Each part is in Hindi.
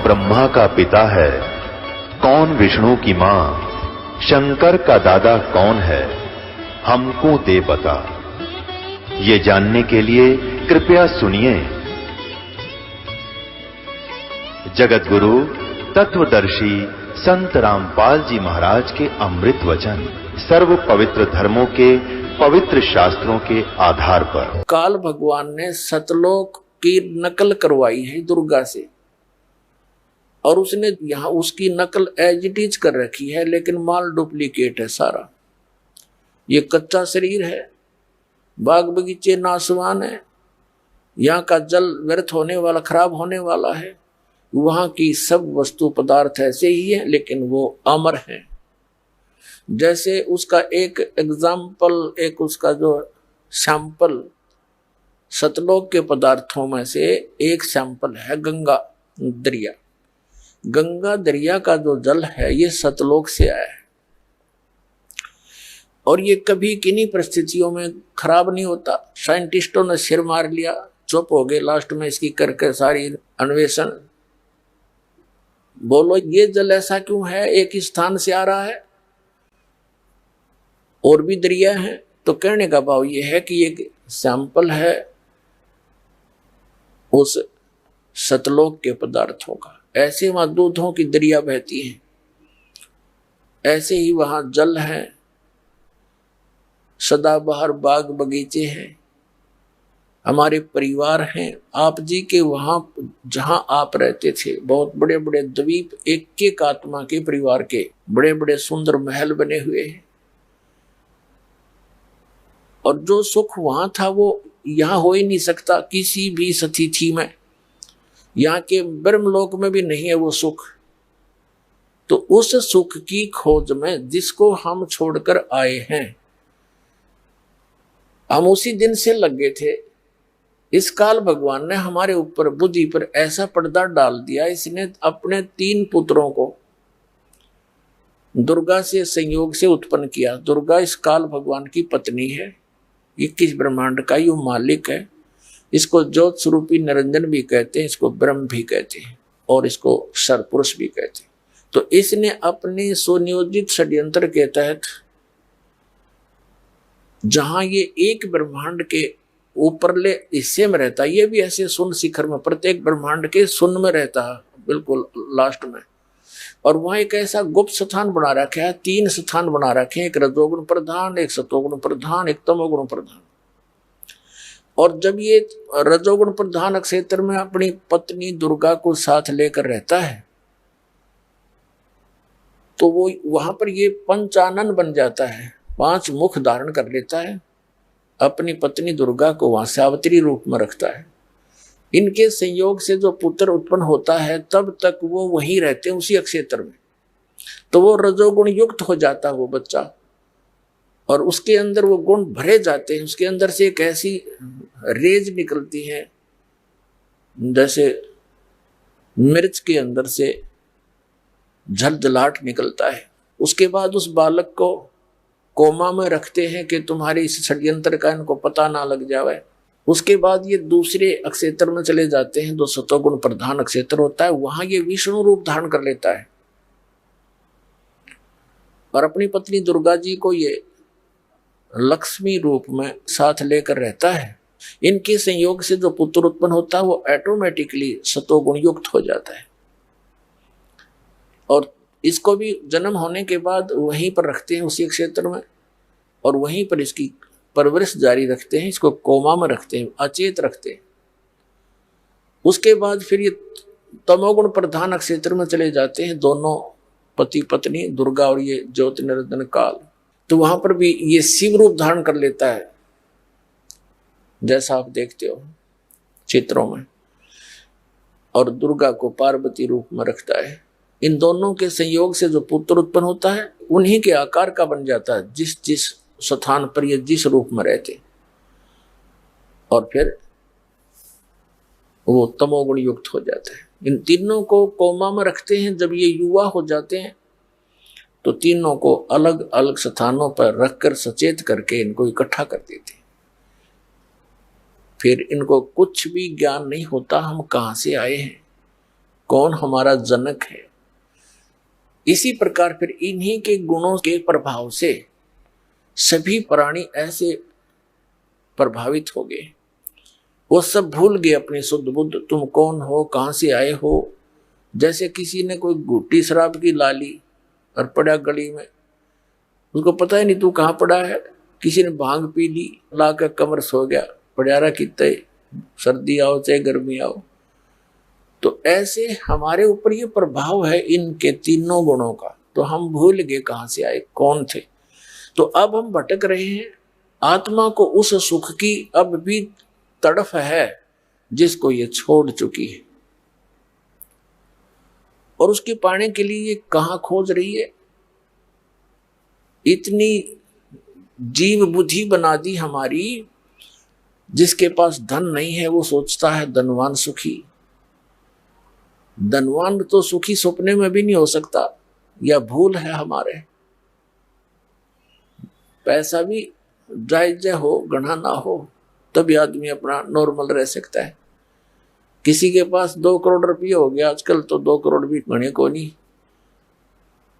ब्रह्मा का पिता है, कौन विष्णु की मां, शंकर का दादा कौन है, हमको दे बता। ये जानने के लिए कृपया सुनिए। जगतगुरु तत्वदर्शी संत रामपाल जी महाराज के अमृत वचन सर्व पवित्र धर्मों के पवित्र शास्त्रों के आधार पर काल भगवान ने सतलोक की नकल करवाई है दुर्गा से, और उसने यहां उसकी नकल एज इट इज कर रखी है, लेकिन माल डुप्लीकेट है सारा। ये कच्चा शरीर है, बाग बगीचे नासवान है, यहाँ का जल व्यर्थ होने वाला, खराब होने वाला है। वहां की सब वस्तु पदार्थ ऐसे ही है, लेकिन वो अमर है। जैसे उसका एक एग्जाम्पल, एक उसका जो सैंपल सतलोक के पदार्थों में से एक सैंपल है गंगा दरिया। गंगा दरिया का जो जल है ये सतलोक से आया है, और ये कभी किन्हीं परिस्थितियों में खराब नहीं होता। साइंटिस्टों ने सिर मार लिया, चुप हो गए, लास्ट में इसकी करके सारी अन्वेषण। बोलो ये जल ऐसा क्यों है, एक ही स्थान से आ रहा है, और भी दरिया है। तो कहने का भाव ये है कि एक सैंपल है उस सतलोक के पदार्थों का। ऐसे वहां दूधों की दरिया बहती है, ऐसे ही वहां जल है, सदाबहार बाग बगीचे हैं, हमारे परिवार हैं। आप जी के वहां जहां आप रहते थे बहुत बड़े बड़े द्वीप, एक एक आत्मा के परिवार के बड़े बड़े सुंदर महल बने हुए हैं, और जो सुख वहां था वो यहां हो ही नहीं सकता किसी भी स्थिति में। यहाँ के ब्रह्मलोक में भी नहीं है वो सुख। तो उस सुख की खोज में जिसको हम छोड़कर आए हैं, हम उसी दिन से लगे थे। इस काल भगवान ने हमारे ऊपर बुद्धि पर ऐसा पर्दा डाल दिया, इसने अपने 3 पुत्रों को दुर्गा से संयोग से उत्पन्न किया। दुर्गा इस काल भगवान की पत्नी है, 21 ब्रह्मांड का यो मालिक है। इसको ज्योत स्वरूपी निरंजन भी कहते हैं, इसको ब्रह्म भी कहते हैं, और इसको सरपुरुष भी कहते हैं। तो इसने अपने सुनियोजित षड्यंत्र के तहत जहां ये एक ब्रह्मांड के ऊपरले हिस्से में रहता है, ये भी ऐसे शून्य शिखर में प्रत्येक ब्रह्मांड के शून्य में रहता है, बिल्कुल लास्ट में। और वहां एक ऐसा गुप्त स्थान बना रखा है, 3 स्थान बना रखे हैं, एक रजोगुण प्रधान, एक सतोगुण प्रधान, एक तमोगुण प्रधान। और जब ये रजोगुण प्रधान क्षेत्र में अपनी पत्नी दुर्गा को साथ लेकर रहता है, तो वो वहां पर ये पंचानन बन जाता है, 5 मुख धारण कर लेता है, अपनी पत्नी दुर्गा को वहां सावित्री रूप में रखता है। इनके संयोग से जो पुत्र उत्पन्न होता है तब तक वो वहीं रहते हैं उसी क्षेत्र में। तो वो रजोगुण युक्त हो जाता है वो बच्चा, और उसके अंदर वो गुण भरे जाते हैं। उसके अंदर से एक ऐसी रेज निकलती है जैसे मिर्च के अंदर से झलझलाहट निकलता है। उसके बाद उस बालक को कोमा में रखते हैं कि तुम्हारे इस षड्यंत्र का इनको पता ना लग जाए। उसके बाद ये दूसरे क्षेत्र में चले जाते हैं, जो सतोगुण प्रधान क्षेत्र होता है, वहां ये विष्णु रूप धारण कर लेता है, और अपनी पत्नी दुर्गा जी को ये लक्ष्मी रूप में साथ लेकर रहता है। इनके संयोग से जो पुत्र उत्पन्न होता है वो ऑटोमेटिकली सतोगुण युक्त हो जाता है, और इसको भी जन्म होने के बाद वहीं पर रखते हैं उसी क्षेत्र में, और वहीं पर इसकी परवरिश जारी रखते हैं। इसको कोमा में रखते हैं, अचेत रखते हैं। उसके बाद फिर ये तमोगुण प्रधान क्षेत्र में चले जाते हैं दोनों पति पत्नी दुर्गा और ये ज्योति निरंजन काल। तो वहां पर भी ये शिव रूप धारण कर लेता है, जैसा आप देखते हो चित्रों में, और दुर्गा को पार्वती रूप में रखता है। इन दोनों के संयोग से जो पुत्र उत्पन्न होता है उन्हीं के आकार का बन जाता है, जिस जिस स्थान पर ये जिस रूप में रहते, और फिर वो तमोगुण युक्त हो जाता है। इन तीनों को कोमा में रखते हैं। जब ये युवा हो जाते हैं तो तीनों को अलग अलग स्थानों पर रखकर सचेत करके इनको इकट्ठा कर देते हैं। फिर इनको कुछ भी ज्ञान नहीं होता हम कहाँ से आए हैं, कौन हमारा जनक है। इसी प्रकार फिर इन्हीं के गुणों के प्रभाव से सभी प्राणी ऐसे प्रभावित हो गए, वो सब भूल गए अपनी शुद्ध बुद्ध, तुम कौन हो, कहां से आए हो। जैसे किसी ने कोई घुट्टी शराब की ला ली और पड़ा गली में, उसको पता ही नहीं तू कहाँ पड़ा है। किसी ने भांग पी ली, ला कर कमर सो गया, पड़ारा कितने सर्दी आओ चाहे गर्मी आओ। तो ऐसे हमारे ऊपर ये प्रभाव है इनके तीनों गुणों का, तो हम भूल गए कहाँ से आए, कौन थे। तो अब हम भटक रहे हैं। आत्मा को उस सुख की अब भी तड़फ है जिसको ये छोड़ चुकी है, और उसके पाने के लिए ये कहाँ खोज रही है। इतनी जीव बुद्धि बना दी हमारी, जिसके पास धन नहीं है वो सोचता है धनवान सुखी। धनवान तो सुखी सपने में भी नहीं हो सकता, या भूल है हमारे। पैसा भी जायज हो, गणा ना हो, तभी आदमी अपना नॉर्मल रह सकता है। किसी के पास 2 करोड़ रुपये हो गया आजकल, तो 2 करोड़ भी गणे को नहीं,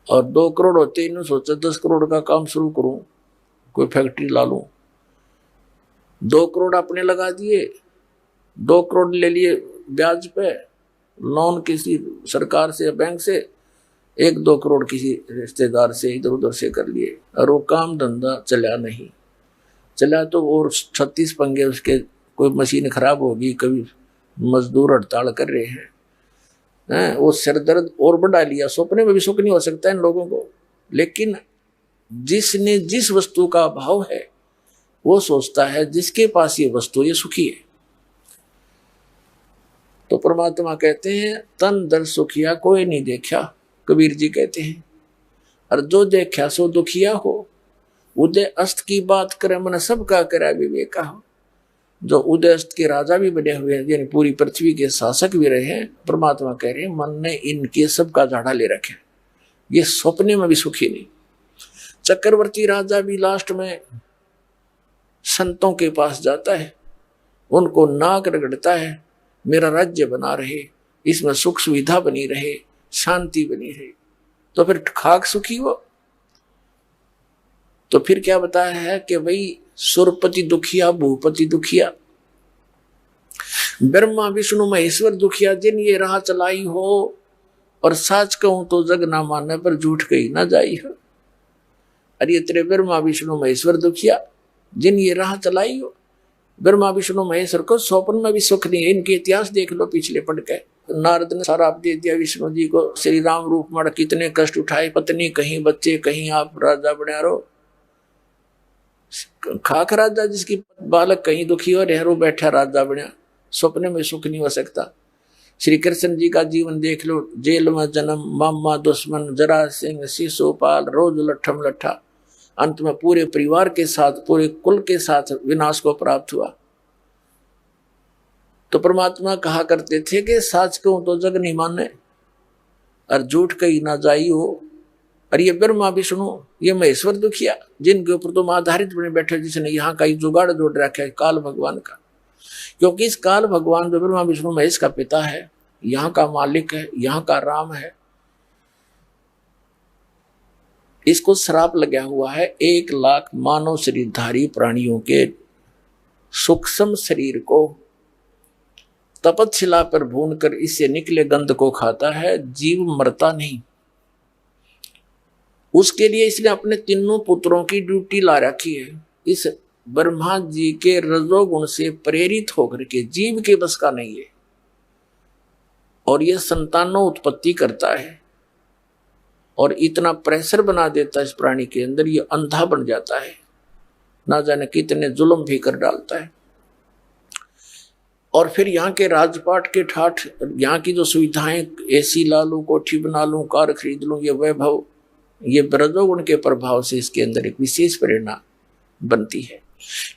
और 2 करोड़ होते ही सोचा 10 करोड़ का काम शुरू करूं, कोई फैक्ट्री ला लूं। 2 करोड़ अपने लगा दिए, 2 करोड़ ले लिए ब्याज पे लोन किसी सरकार से, बैंक से, 1-2 करोड़ किसी रिश्तेदार से इधर उधर से कर लिए, और वो काम धंधा चला नहीं। चला तो और 36 पंगे उसके, कोई मशीन खराब होगी, कभी मजदूर हड़ताल कर रहे हैं, वो सिर दर्द और बढ़ा लिया। सपने में भी सुख नहीं हो सकता इन लोगों को। लेकिन जिसने जिस वस्तु का अभाव है वो सोचता है जिसके पास ये वस्तु ये सुखी है। तो परमात्मा कहते हैं तन दर सुखिया कोई नहीं देखा, कबीर जी कहते हैं, और जो देखा सो दुखिया हो। उदय अस्त की बात करे मन सबका करा विवेका हो। जो उदय अस्त के राजा भी बने हुए हैं, यानी पूरी पृथ्वी के शासक भी रहे हैं, परमात्मा कह रहे हैं मन ने इनके सबका झाड़ा ले रखे, ये सपने में भी सुखी नहीं। चक्रवर्ती राजा भी लास्ट में संतों के पास जाता है, उनको नाक रगड़ता है, मेरा राज्य बना रहे, इसमें सुख सुविधा बनी रहे, शांति बनी रहे। तो फिर खाक सुखी हो। तो फिर क्या बताया है कि भाई सुरपति दुखिया, भूपति दुखिया, ब्रह्मा विष्णु महेश्वर दुखिया, जिन ये राह चलाई हो, और साच कहूं तो जग ना माने पर झूठ कही ना जाई हो। अरे ये तेरे ब्रह्मा विष्णु महेश्वर दुखिया, जिन ये राह चलाई हो। ब्रह्मा विष्णु महेश्वर को स्वप्न में भी सुख नहीं है। इनके इतिहास देख लो पिछले पढ़ के। नारद ने सारा दे दिया विष्णु जी को, श्री राम रूप में कितने कष्ट उठाए, पत्नी कहीं, बच्चे कहीं, आप राजा बना रहो। खाक राजा जिसकी बालक कहीं दुखी हो, रहरो बैठा राजा बना, स्वप्न में सुख नहीं हो सकता। श्री कृष्ण जी का जीवन देख लो, जेल में जन्म, मामा दुश्मन, जरासिंह, शिशुपाल, रोज लट्ठम लट्ठा, अंत में पूरे परिवार के साथ, पूरे कुल के साथ विनाश को प्राप्त हुआ। तो परमात्मा कहा करते थे कि साच कहूं तो जग नहीं माने और झूठ कही ना जाई हो। और ये ब्रह्मा विष्णु, ये महेश्वर दुखिया, जिनके ऊपर तुम आधारित बने बैठे, जिसने यहाँ का जुगाड़ जोड़ रखा है काल भगवान का। क्योंकि इस काल भगवान जो ब्रह्मा विष्णु महेश का पिता है, यहाँ का मालिक है, यहाँ का राम है, इसको श्राप लगा हुआ है 1 लाख मानव शरीरधारी प्राणियों के सूक्ष्म शरीर को तपतशिला पर भूनकर इससे निकले गंध को खाता है, जीव मरता नहीं। उसके लिए इसने अपने तीनों पुत्रों की ड्यूटी ला रखी है। इस ब्रह्मा जी के रजोगुण से प्रेरित होकर के, जीव के बस का नहीं है, और यह संतानों उत्पत्ति करता है, और इतना प्रेशर बना देता है इस प्राणी के अंदर, ये अंधा बन जाता है, ना जाने कितने जुल्म भी कर डालता है। और फिर यहाँ के राजपाट के ठाठ, यहाँ की जो सुविधाएं, एसी ला लूं, कोठी बना लूं, कार खरीद लूं, ये वैभव, ये रजोगुण के प्रभाव से इसके अंदर एक विशेष प्रेरणा बनती है।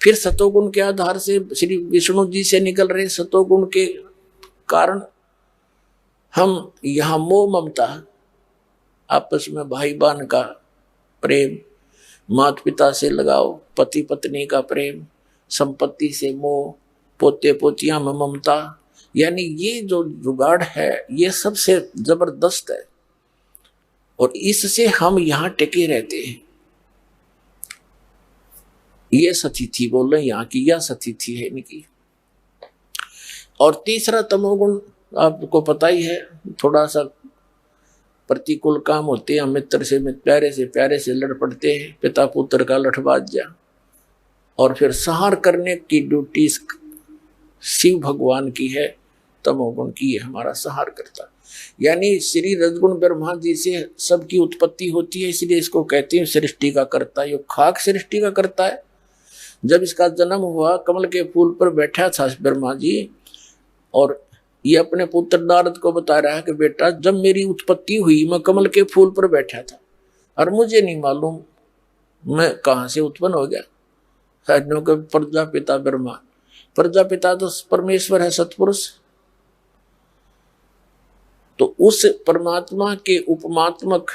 फिर सतोगुण के आधार से श्री विष्णु जी से निकल रहे सतोगुण के कारण हम यहाँ मोह ममता, आपस में भाई बहन का प्रेम, माता पिता से लगाव, पति पत्नी का प्रेम, संपत्ति से मोह, पोते पोतियां में ममता, यानी ये जो जुगाड़ है ये सबसे जबरदस्त है और इससे हम यहां टिके रहते हैं। ये सतिथि बोल रहे यहाँ की, यह सतिथि है इनकी। और तीसरा तमोगुण आपको पता ही है, थोड़ा सा प्रतिकूल काम होते हैं, मित्र से प्यारे से लड़ पड़ते हैं, पिता पुत्र का लठबाजिया। और फिर संहार करने की ड्यूटी शिव भगवान की है, तमोगुण की है हमारा संहार करता। यानी श्री रजगुण ब्रह्मा जी से सबकी उत्पत्ति होती है, इसलिए इसको कहते हैं सृष्टि का कर्ता। ये खाक सृष्टि का करता है। जब इसका जन्म हुआ कमल के फूल पर बैठा था ब्रह्मा जी, और ये अपने पुत्र नारद को बता रहा है कि बेटा जब मेरी उत्पत्ति हुई मैं कमल के फूल पर बैठा था और मुझे नहीं मालूम मैं कहां से उत्पन्न हो गया। प्रजापिता ब्रह्मा, प्रजापिता तो परमेश्वर है, सतपुरुष। तो उस परमात्मा के उपमात्मक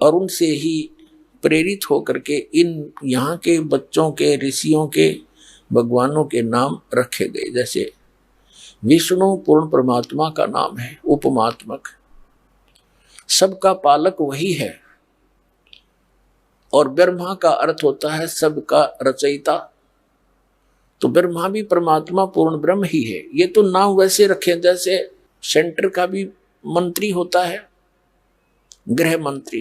और उनसे ही प्रेरित होकर के इन यहाँ के बच्चों के, ऋषियों के, भगवानों के नाम रखे गए। जैसे विष्णु पूर्ण परमात्मा का नाम है उपमात्मक, सबका पालक वही है। और ब्रह्मा का अर्थ होता है सबका रचयिता। तो ब्रह्मा भी परमात्मा पूर्ण ब्रह्म ही है। ये तो नाम वैसे रखे जैसे सेंटर का भी मंत्री होता है, गृह मंत्री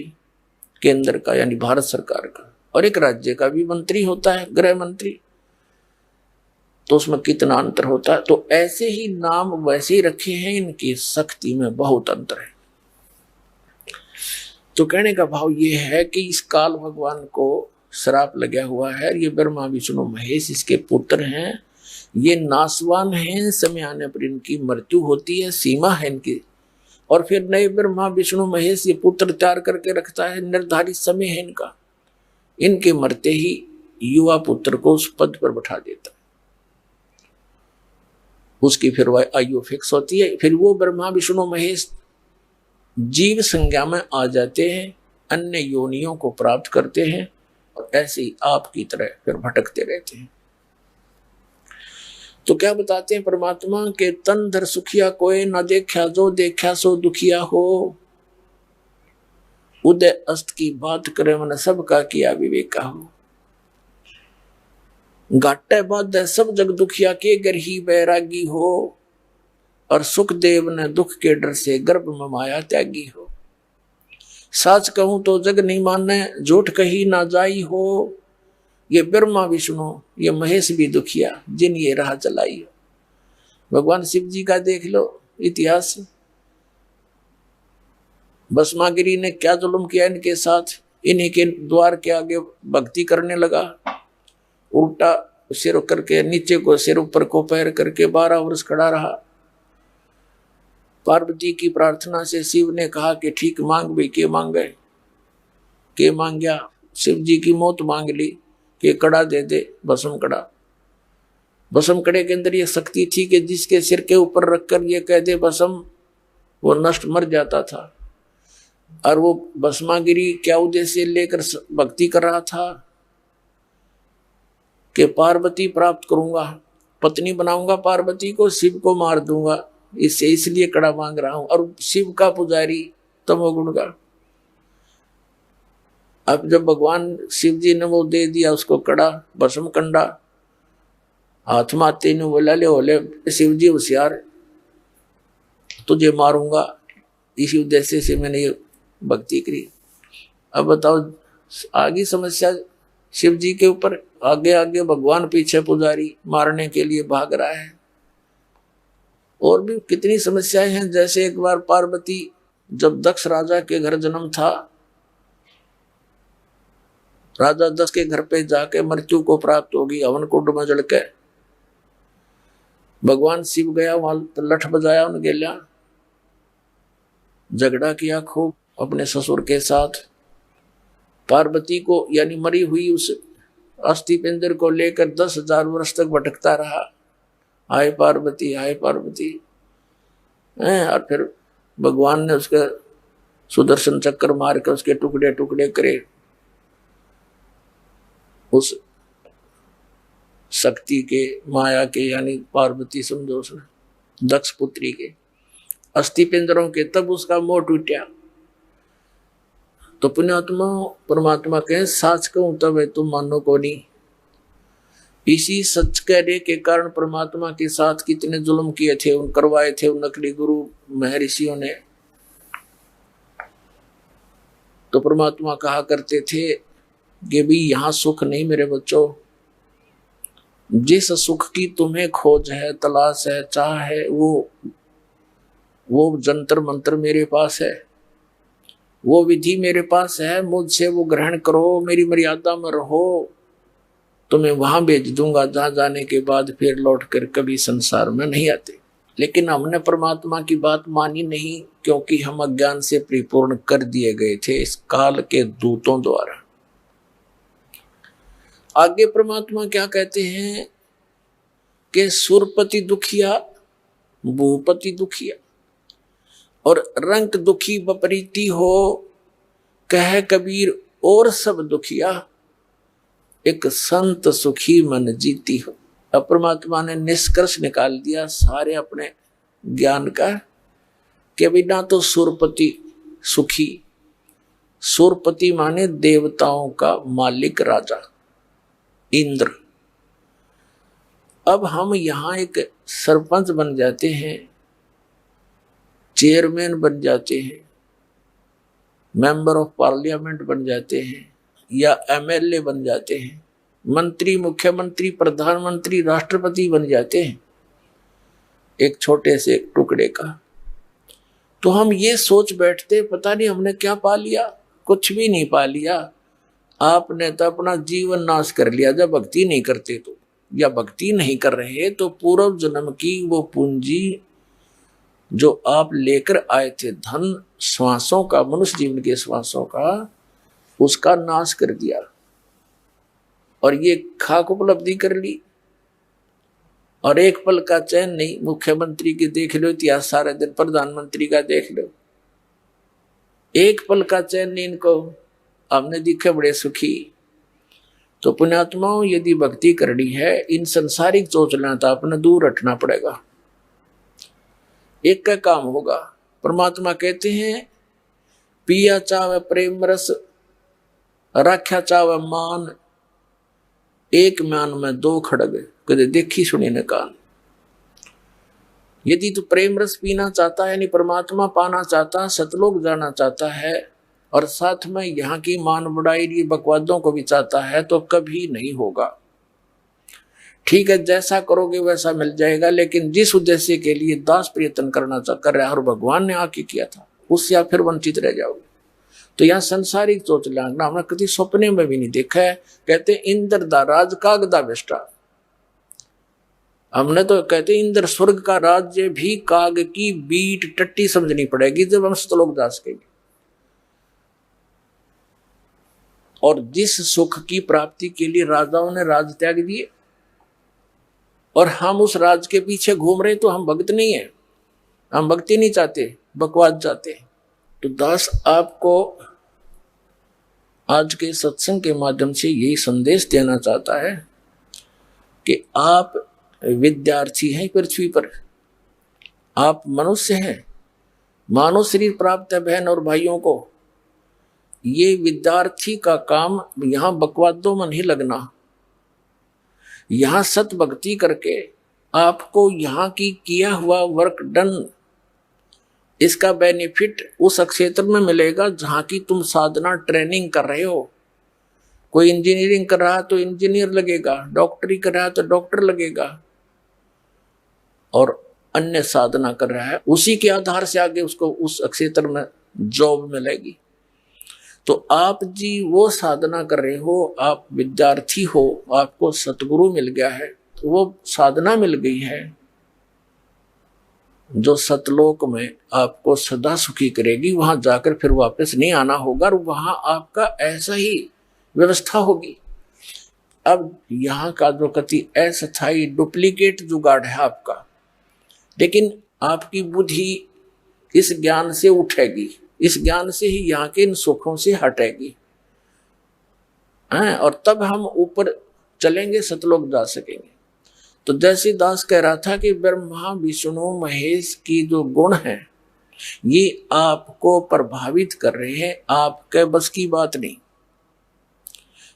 केंद्र का यानी भारत सरकार का, और एक राज्य का भी मंत्री होता है गृह मंत्री। तो उसमें कितना अंतर होता है। तो ऐसे ही नाम वैसे ही रखे हैं, इनकी शक्ति में बहुत अंतर है। तो कहने का भाव ये है कि इस काल भगवान को श्राप लगा हुआ है। ये ब्रह्मा विष्णु महेश इसके पुत्र हैं, ये नासवान हैं, समय आने पर इनकी मृत्यु होती है, सीमा है इनकी। और फिर नए ब्रह्मा विष्णु महेश ये पुत्र तैयार करके रखता है, निर्धारित समय है इनका। इनके मरते ही युवा पुत्र को उस पद पर बैठा देता है, उसकी फिर वह आयु फिक्स होती है। फिर वो ब्रह्मा विष्णु महेश जीव संज्ञा में आ जाते हैं, अन्य योनियों को प्राप्त करते हैं और ऐसे ही आपकी तरह फिर भटकते रहते हैं। तो क्या बताते हैं परमात्मा के तन धर सुखिया कोई न देखा, जो देखा सो दुखिया हो। उदय अस्त की बात करे मन सबका किया विवेका हो। घाटे बाद सब जग दुखिया के घर ही बैरागी हो। और सुखदेव ने दुख के डर से गर्भ में माया त्यागी हो। साच कहूं तो जग नहीं माने, झूठ कही ना जाई हो। ये ब्रह्मा विष्णु ये महेश भी दुखिया, जिन ये राह चलाई हो। भगवान शिव जी का देख लो इतिहास, भस्मागिरी ने क्या जुल्म किया इनके साथ। इन्हीं के द्वार के आगे भक्ति करने लगा, उल्टा सिर करके नीचे को सिर ऊपर को पैर करके 12 वर्ष खड़ा रहा। पार्वती की प्रार्थना से शिव ने कहा कि ठीक मांग भी, के मांगे, के मांग गया। शिव जी की मौत मांग ली कि कड़ा दे दे, भस्म कड़ा। भस्म कड़े के अंदर ये शक्ति थी कि जिसके सिर के ऊपर रखकर ये कह दे भस्म, वो नष्ट मर जाता था। और वो भस्मागिरी क्या उद्देश्य लेकर भक्ति कर रहा था कि पार्वती प्राप्त करूंगा, पत्नी बनाऊंगा पार्वती को, शिव को मार दूंगा, इससे इसलिए कड़ा मांग रहा हूं। और शिव का पुजारी तमोगुण का। अब जब भगवान शिव जी ने वो दे दिया उसको कड़ा, भस्म कंडा, हाथ माते ने बोला ले होले शिव जी होशियार, तुझे मारूंगा, इसी उद्देश्य से मैंने ये भक्ति करी। अब बताओ आगे समस्या शिव जी के ऊपर, आगे आगे भगवान पीछे पुजारी मारने के लिए भाग रहा है। और भी कितनी समस्याएं हैं। जैसे एक बार पार्वती जब दक्ष राजा के घर जन्म था, राजा दक्ष के घर पे जाके मृत्यु को प्राप्त होगी हवन कुंड में जल के। भगवान शिव गया वहां, लठ बजाया उन गेल्या, झगड़ा किया खूब अपने ससुर के साथ। पार्वती को यानी मरी हुई उस अस्थि पिंजर को लेकर 10,000 वर्ष तक भटकता रहा, हाय पार्वती हाय पार्वती। और फिर भगवान ने उसके सुदर्शन चक्कर मार कर उसके टुकड़े टुकड़े करे। उस शक्ति के, माया के, यानी पार्वती समझो उसने, दक्ष पुत्री के अस्थि पिंजरों के, तब उसका मोह टूटा। तो पुण्यात्मा परमात्मा कहे साच कहूं तब है तुम मानो को नहीं। इसी सच कहने के कारण परमात्मा के साथ कितने जुल्म किए थे, उन करवाए थे उन नकली गुरु महर्षियों ने। तो परमात्मा कहा करते थे कि भी यहां सुख नहीं मेरे बच्चों, जिस सुख की तुम्हें खोज है, तलाश है, चाह है, वो जंतर मंत्र मेरे पास है, वो विधि मेरे पास है, मुझसे वो ग्रहण करो, मेरी मर्यादा में रहो, तुम्हें वहां भेज दूंगा जहां जाने के बाद फिर लौट कर कभी संसार में नहीं आते। लेकिन हमने परमात्मा की बात मानी नहीं, क्योंकि हम अज्ञान से परिपूर्ण कर दिए गए थे इस काल के दूतों द्वारा। आगे परमात्मा क्या कहते हैं कि सुरपति दुखिया, भूपति दुखिया, और रंग दुखी बपरीती हो, कह कबीर और सब दुखिया, एक संत सुखी मन जीती हो। अब परमात्मा ने निष्कर्ष निकाल दिया सारे अपने ज्ञान का कि बिना तो सुरपति सुखी, सुरपति माने देवताओं का मालिक राजा इंद्र। अब हम यहां एक सरपंच बन जाते हैं, चेयरमैन बन जाते हैं, मेंबर ऑफ पार्लियामेंट बन जाते हैं, या एमएलए बन जाते हैं, मंत्री, मुख्यमंत्री, प्रधानमंत्री, राष्ट्रपति बन जाते हैं एक छोटे से टुकड़े का। तो हम ये सोच बैठते पता नहीं हमने क्या पा लिया, कुछ भी नहीं पा लिया। आपने तो अपना जीवन नाश कर लिया जब भक्ति नहीं करते तो, या भक्ति नहीं कर रहे तो पूर्व जन्म की वो पूंजी जो आप लेकर आए थे, धन श्वासों का, मनुष्य जीवन के श्वासों का, उसका नाश कर दिया और ये खाक उपलब्धि कर ली। और एक पल का चैन नहीं, मुख्यमंत्री की देख लो इतिहास सारे दिन, प्रधानमंत्री का देख लो, एक पल का चैन नहीं इनको, हमने दिखे बड़े सुखी। तो पुण्यात्माओं यदि भक्ति करनी है, इन संसारिक चोचला तो अपने दूर रखना पड़ेगा। एक का काम होगा, परमात्मा कहते हैं पिया चावे प्रेम रस, राख्या चावे मान, एक म्यान में दो खड़ग, कदे देखी सुनी न कान। यदि तू प्रेम रस पीना चाहता है, यानी परमात्मा पाना चाहता है, सतलोक जाना चाहता है, और साथ में यहाँ की मान बढ़ाई बकवादों को भी चाहता है, तो कभी नहीं होगा। ठीक है, जैसा करोगे वैसा मिल जाएगा, लेकिन जिस उद्देश्य के लिए दास प्रयत्न कर रहा है और भगवान ने आके किया था, उससे आप फिर वंचित रह जाओगे। तो यहाँ संसारिक सोच लागना हमने कभी सपने में भी नहीं देखा है। कहते इंद्र दा राज कागदा बेष्टा, हमने तो कहते इंद्र स्वर्ग का राज्य भी काग की बीट टट्टी समझनी पड़ेगी जब हम सतलोक जा सकेंगे। और जिस सुख की प्राप्ति के लिए राजाओं ने राज त्याग दिए और हम उस राज के पीछे घूम रहे, तो हम भक्त नहीं है, हम भक्ति नहीं चाहते, बकवाद चाहते हैं। तो दास आपको आज के सत्संग के माध्यम से यही संदेश देना चाहता है कि आप विद्यार्थी हैं पृथ्वी पर, आप मनुष्य हैं, मानव शरीर प्राप्त है बहन और भाइयों को। ये विद्यार्थी का काम यहां बकवादों में नहीं लगना, यहां सत भक्ति करके आपको यहाँ की किया हुआ वर्क डन, इसका बेनिफिट उस क्षेत्र में मिलेगा जहां की तुम साधना ट्रेनिंग कर रहे हो। कोई इंजीनियरिंग कर रहा है तो इंजीनियर लगेगा, डॉक्टरी कर रहा है तो डॉक्टर लगेगा, और अन्य साधना कर रहा है, उसी के आधार से आगे उसको उस क्षेत्र में जॉब मिलेगी। तो आप जी वो साधना कर रहे हो, आप विद्यार्थी हो, आपको सतगुरु मिल गया है, तो वो साधना मिल गई है जो सतलोक में आपको सदा सुखी करेगी। वहां जाकर फिर वापस नहीं आना होगा और वहां आपका ऐसा ही व्यवस्था होगी। अब यहाँ का जो कति अस्थायी डुप्लीकेट जुगाड़ है आपका, लेकिन आपकी बुद्धि इस ज्ञान से उठेगी, इस ज्ञान से ही यहाँ के इन सुखों से हटेगी, और तब हम ऊपर चलेंगे, सतलोक जा सकेंगे। तो जैसे दास कह रहा था कि ब्रह्मा विष्णु महेश की जो गुण है ये आपको प्रभावित कर रहे हैं, आपके बस की बात नहीं।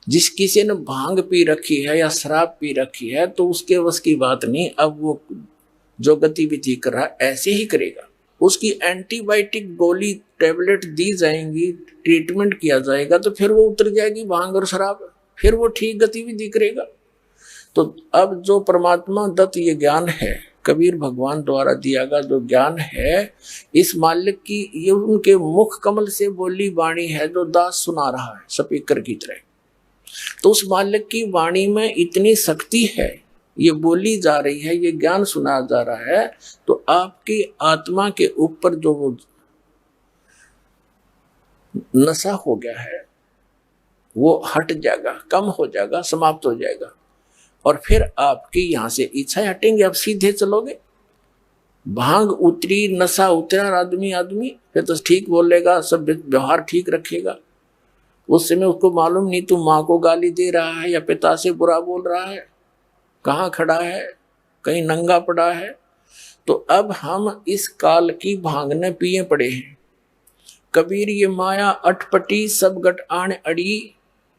जिस किसी ने भांग पी रखी है या शराब पी रखी है तो उसके बस की बात नहीं, अब वो जो गतिविधि कर रहा है ऐसे ही करेगा। उसकी एंटीबायोटिक गोली टेबलेट दी जाएंगी, ट्रीटमेंट किया जाएगा तो फिर वो उतर जाएगी भांग और शराब, फिर वो ठीक गतिविधि करेगा। तो अब जो परमात्मा दत्त ये ज्ञान है, कबीर भगवान द्वारा दिया गया जो ज्ञान है, इस मालिक की ये उनके मुख कमल से बोली वाणी है जो दास सुना रहा है स्पीकर की तरह। तो उस मालिक की वाणी में इतनी शक्ति है, ये बोली जा रही है, ये ज्ञान सुना जा रहा है, तो आपकी आत्मा के ऊपर जो वो नशा हो गया है वो हट जाएगा, कम हो जाएगा, समाप्त हो जाएगा। और फिर आपकी यहां से इच्छाएं हटेंगे, आप सीधे चलोगे। भांग उतरी, नशा उतरा, आदमी फिर तो ठीक बोलेगा, सब व्यवहार ठीक रखेगा। उस समय उसको मालूम नहीं तू माँ को गाली दे रहा है या पिता से बुरा बोल रहा है, कहाँ खड़ा है, कहीं नंगा पड़ा है। तो अब हम इस काल की भांगने पिए पड़े हैं। कबीर ये माया अटपटी सब गट आण अड़ी,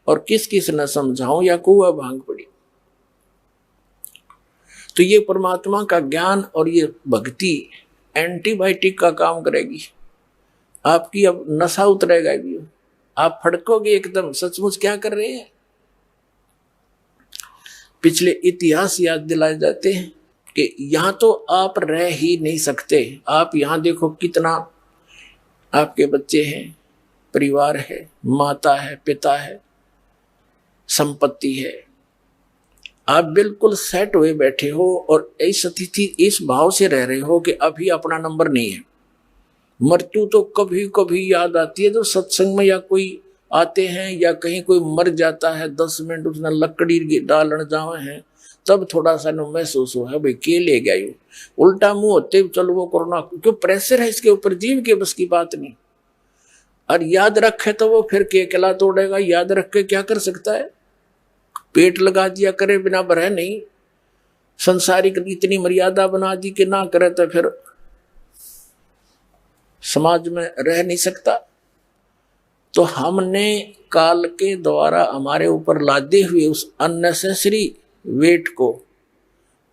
और किस किस न समझाऊं या कुआ भांग पड़ी। तो ये परमात्मा का ज्ञान और ये भक्ति एंटीबायोटिक का काम करेगी। आपकी अब नशा उतरेगा भी, आप फड़कोगे एकदम, सचमुच क्या कर रहे हैं। पिछले इतिहास याद दिलाए जाते हैं कि यहां तो आप रह ही नहीं सकते। आप यहां देखो कितना आपके बच्चे हैं, परिवार है, माता है, पिता है, संपत्ति है, आप बिल्कुल सेट हुए बैठे हो और इस स्थिति इस भाव से रह रहे हो कि अभी अपना नंबर नहीं है। मृत्यु तो कभी कभी याद आती है, जब सत्संग में या कोई आते हैं या कहीं कोई मर जाता है, 10 मिनट उसने लकड़ी डालन जावे हैं, तब थोड़ा सा महसूस हो है भाई के ले गया यू, उल्टा मुंह होते चलो वो कोरोना, क्यों प्रेशर है इसके ऊपर, जीव के बस की बात नहीं। और याद रखे तो वो फिर के अकेला तोड़ेगा, याद रख के क्या कर सकता है, पेट लगा दिया करे बिना भरे नहीं। संसारिक इतनी मर्यादा बना दी कि ना करे तो फिर समाज में रह नहीं सकता। तो हमने काल के द्वारा हमारे ऊपर लादे हुए उस अननेसेसरी वेट को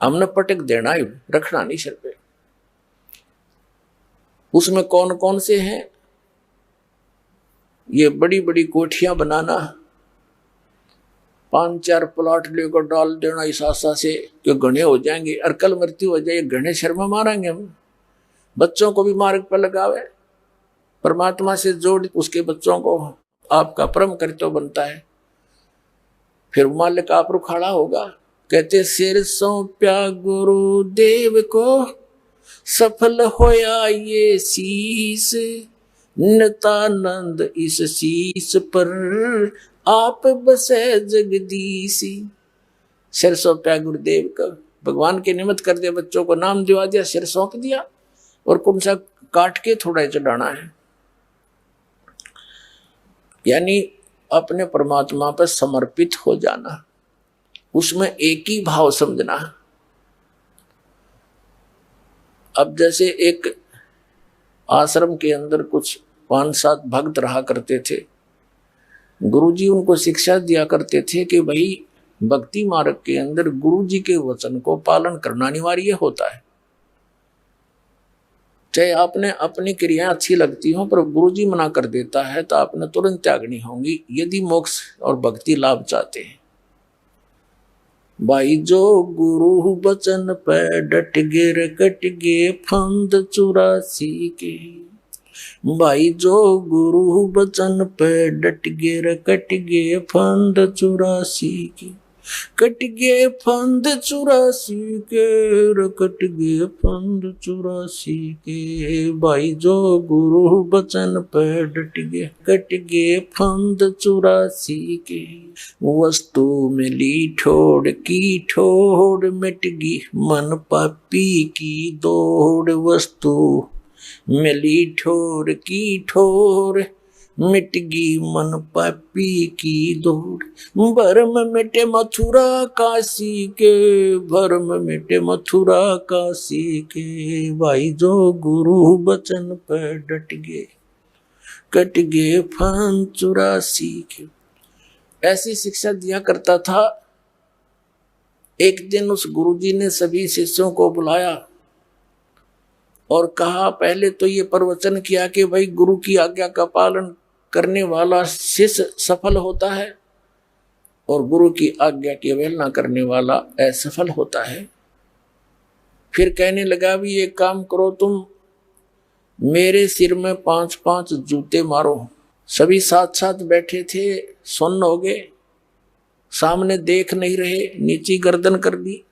हमने पटक देना ही, रखना नहीं सिर पे। उसमें कौन कौन से हैं, ये बड़ी बड़ी कोठियां बनाना, 5-4 प्लॉट लेकर डाल देना इस आशा से कि घने हो जाएंगे और कल मृत्यु हो जाए, घने शर्मा मारेंगे हम। बच्चों को भी मार्ग पर लगावे, परमात्मा से जोड़ उसके बच्चों को, आपका परम कर्तव्य बनता है। फिर मालिक आप रुखाड़ा होगा। कहते सिर सौंप्या गुरुदेव को, सफल होया ये शीस, नितानंद इस शीस पर आप बसे जगदीशी। सिर सौंपया गुरुदेव का, भगवान के निमित्त कर दिया, बच्चों को नाम दिवा दिया, सिर सौंप दिया, और कौन सा काट के थोड़ा चढ़ाना है। यानी अपने परमात्मा पर समर्पित हो जाना, उसमें एक ही भाव समझना। अब जैसे एक आश्रम के अंदर कुछ 5-7 भक्त रहा करते थे, गुरुजी उनको शिक्षा दिया करते थे कि भाई भक्ति मार्ग के अंदर गुरुजी के वचन को पालन करना अनिवार्य होता है। चाहे आपने अपनी क्रियाएं अच्छी लगती हो, पर गुरुजी मना कर देता है तो आपने तुरंत त्यागनी होंगी यदि मोक्ष और भक्ति लाभ चाहते हैं। भाई जो गुरु बचन पे डट गे रे कट गे फंद 84 के, भाई जो गुरु बचन पे डट गे रे कट गे फंद 84 के, कट गे फंद 84 के रे कट गे फंद 84 के, भाई जो गुरु बचन पे डट गे कट गे फंद 84 के, वस्तु मिली ठोड़ की ठोड़ मिट गई मन पापी की दौड़, वस्तु मिली ठोर की ठोर मिट गई मन पापी की दौड़, भरम मिटे मथुरा काशी के, भरम मिटे मथुरा काशी के, भाई जो गुरु बचन पर डट गए, कट गए फन 84 के। ऐसी शिक्षा दिया करता था। एक दिन उस गुरुजी ने सभी शिष्यों को बुलाया और कहा, पहले तो ये प्रवचन किया कि भाई गुरु की आज्ञा का पालन करने वाला शिष्य सफल होता है और गुरु की आज्ञा की अवहेलना करने वाला असफल होता है। फिर कहने लगा, भी एक काम करो, तुम मेरे सिर में 5-5 जूते मारो। सभी साथ साथ बैठे थे, सुन्न हो गए, सामने देख नहीं रहे, नीची गर्दन कर दी।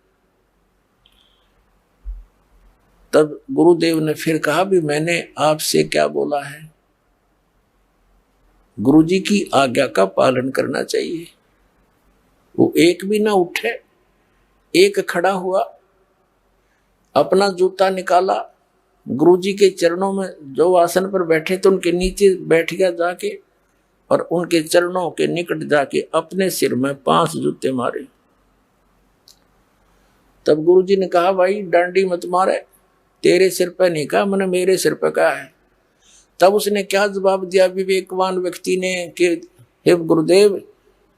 तब गुरुदेव ने फिर कहा, भी मैंने आपसे क्या बोला है, गुरुजी की आज्ञा का पालन करना चाहिए। वो एक भी ना उठे, एक खड़ा हुआ, अपना जूता निकाला, गुरुजी के चरणों में जो आसन पर बैठे थे उनके नीचे बैठ गया जाके और उनके चरणों के निकट जाके अपने सिर में 5 जूते मारे। तब गुरुजी ने कहा, भाई डांडी मत मारे, तेरे सिर पर नहीं कहा, मैंने मेरे सिर पर कहा है। तब उसने क्या जवाब दिया विवेकवान व्यक्ति ने कि हे गुरुदेव,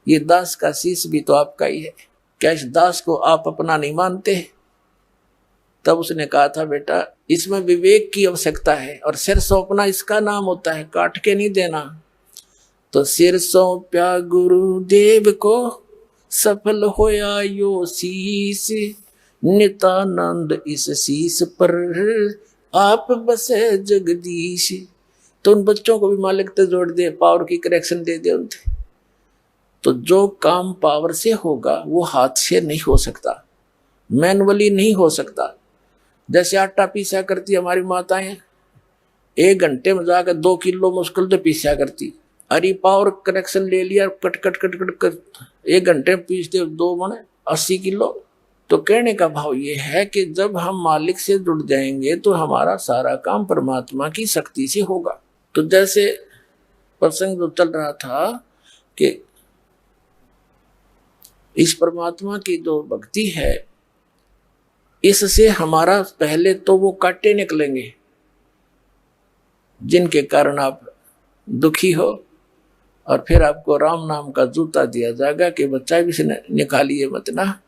ये दास का शीश भी तो आपका ही है, क्या इस दास को आप अपना नहीं मानते? तब उसने कहा था, बेटा इसमें विवेक की आवश्यकता है और सिर सौंपना इसका नाम होता है, काट के नहीं देना। तो सिर सौंप्या गुरुदेव को, सफल होया यो शीश, नित्यानंद इस शीश पर आप बसे जगदीश। तो उन बच्चों को भी मालिक तो जोड़ दे, पावर की करेक्शन दे दे उनसे। तो जो काम पावर से होगा वो हाथ से नहीं हो सकता, मैनुअली नहीं हो सकता। जैसे आटा पीसा करती हमारी माताएं, 1 घंटे में जाकर 2 किलो मुश्किल तो पीसा करती। अरे पावर कनेक्शन ले लिया, cut cut cut cut cut 1 घंटे में पीस दे 2 मने 80 किलो। तो कहने का भाव ये है कि जब हम मालिक से जुड़ जाएंगे तो हमारा सारा काम परमात्मा की शक्ति से होगा। तो जैसे प्रसंग जो चल रहा था कि इस परमात्मा की जो भक्ति है, इससे हमारा पहले तो वो कांटे निकलेंगे जिनके कारण आप दुखी हो, और फिर आपको राम नाम का जूता दिया जाएगा कि बच्चा भी से निकालिए मत ना,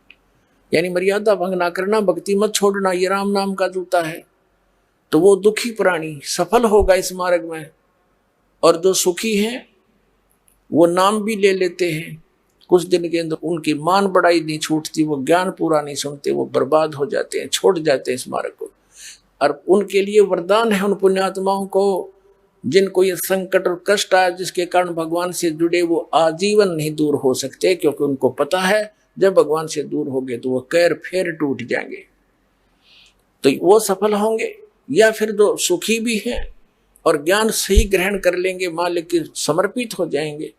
यानी मर्यादा भंग ना करना, भक्ति मत छोड़ना, ये राम नाम का जूता है। तो वो दुखी प्राणी सफल होगा इस मार्ग में, और जो सुखी हैं वो नाम भी ले लेते हैं, कुछ दिन के अंदर उनकी मान बढ़ाई नहीं छूटती, वो ज्ञान पूरा नहीं सुनते, वो बर्बाद हो जाते हैं, छोड़ जाते हैं इस मार्ग को। और उनके लिए वरदान है उन पुण्यात्माओं को जिनको ये संकट और कष्ट आया, जिसके कारण भगवान से जुड़े वो आजीवन नहीं दूर हो सकते, क्योंकि उनको पता है जब भगवान से दूर हो गए तो वो कैर फेर टूट जाएंगे। तो वो सफल होंगे। या फिर जो सुखी भी हैं और ज्ञान सही ग्रहण कर लेंगे, मालिक के समर्पित हो जाएंगे,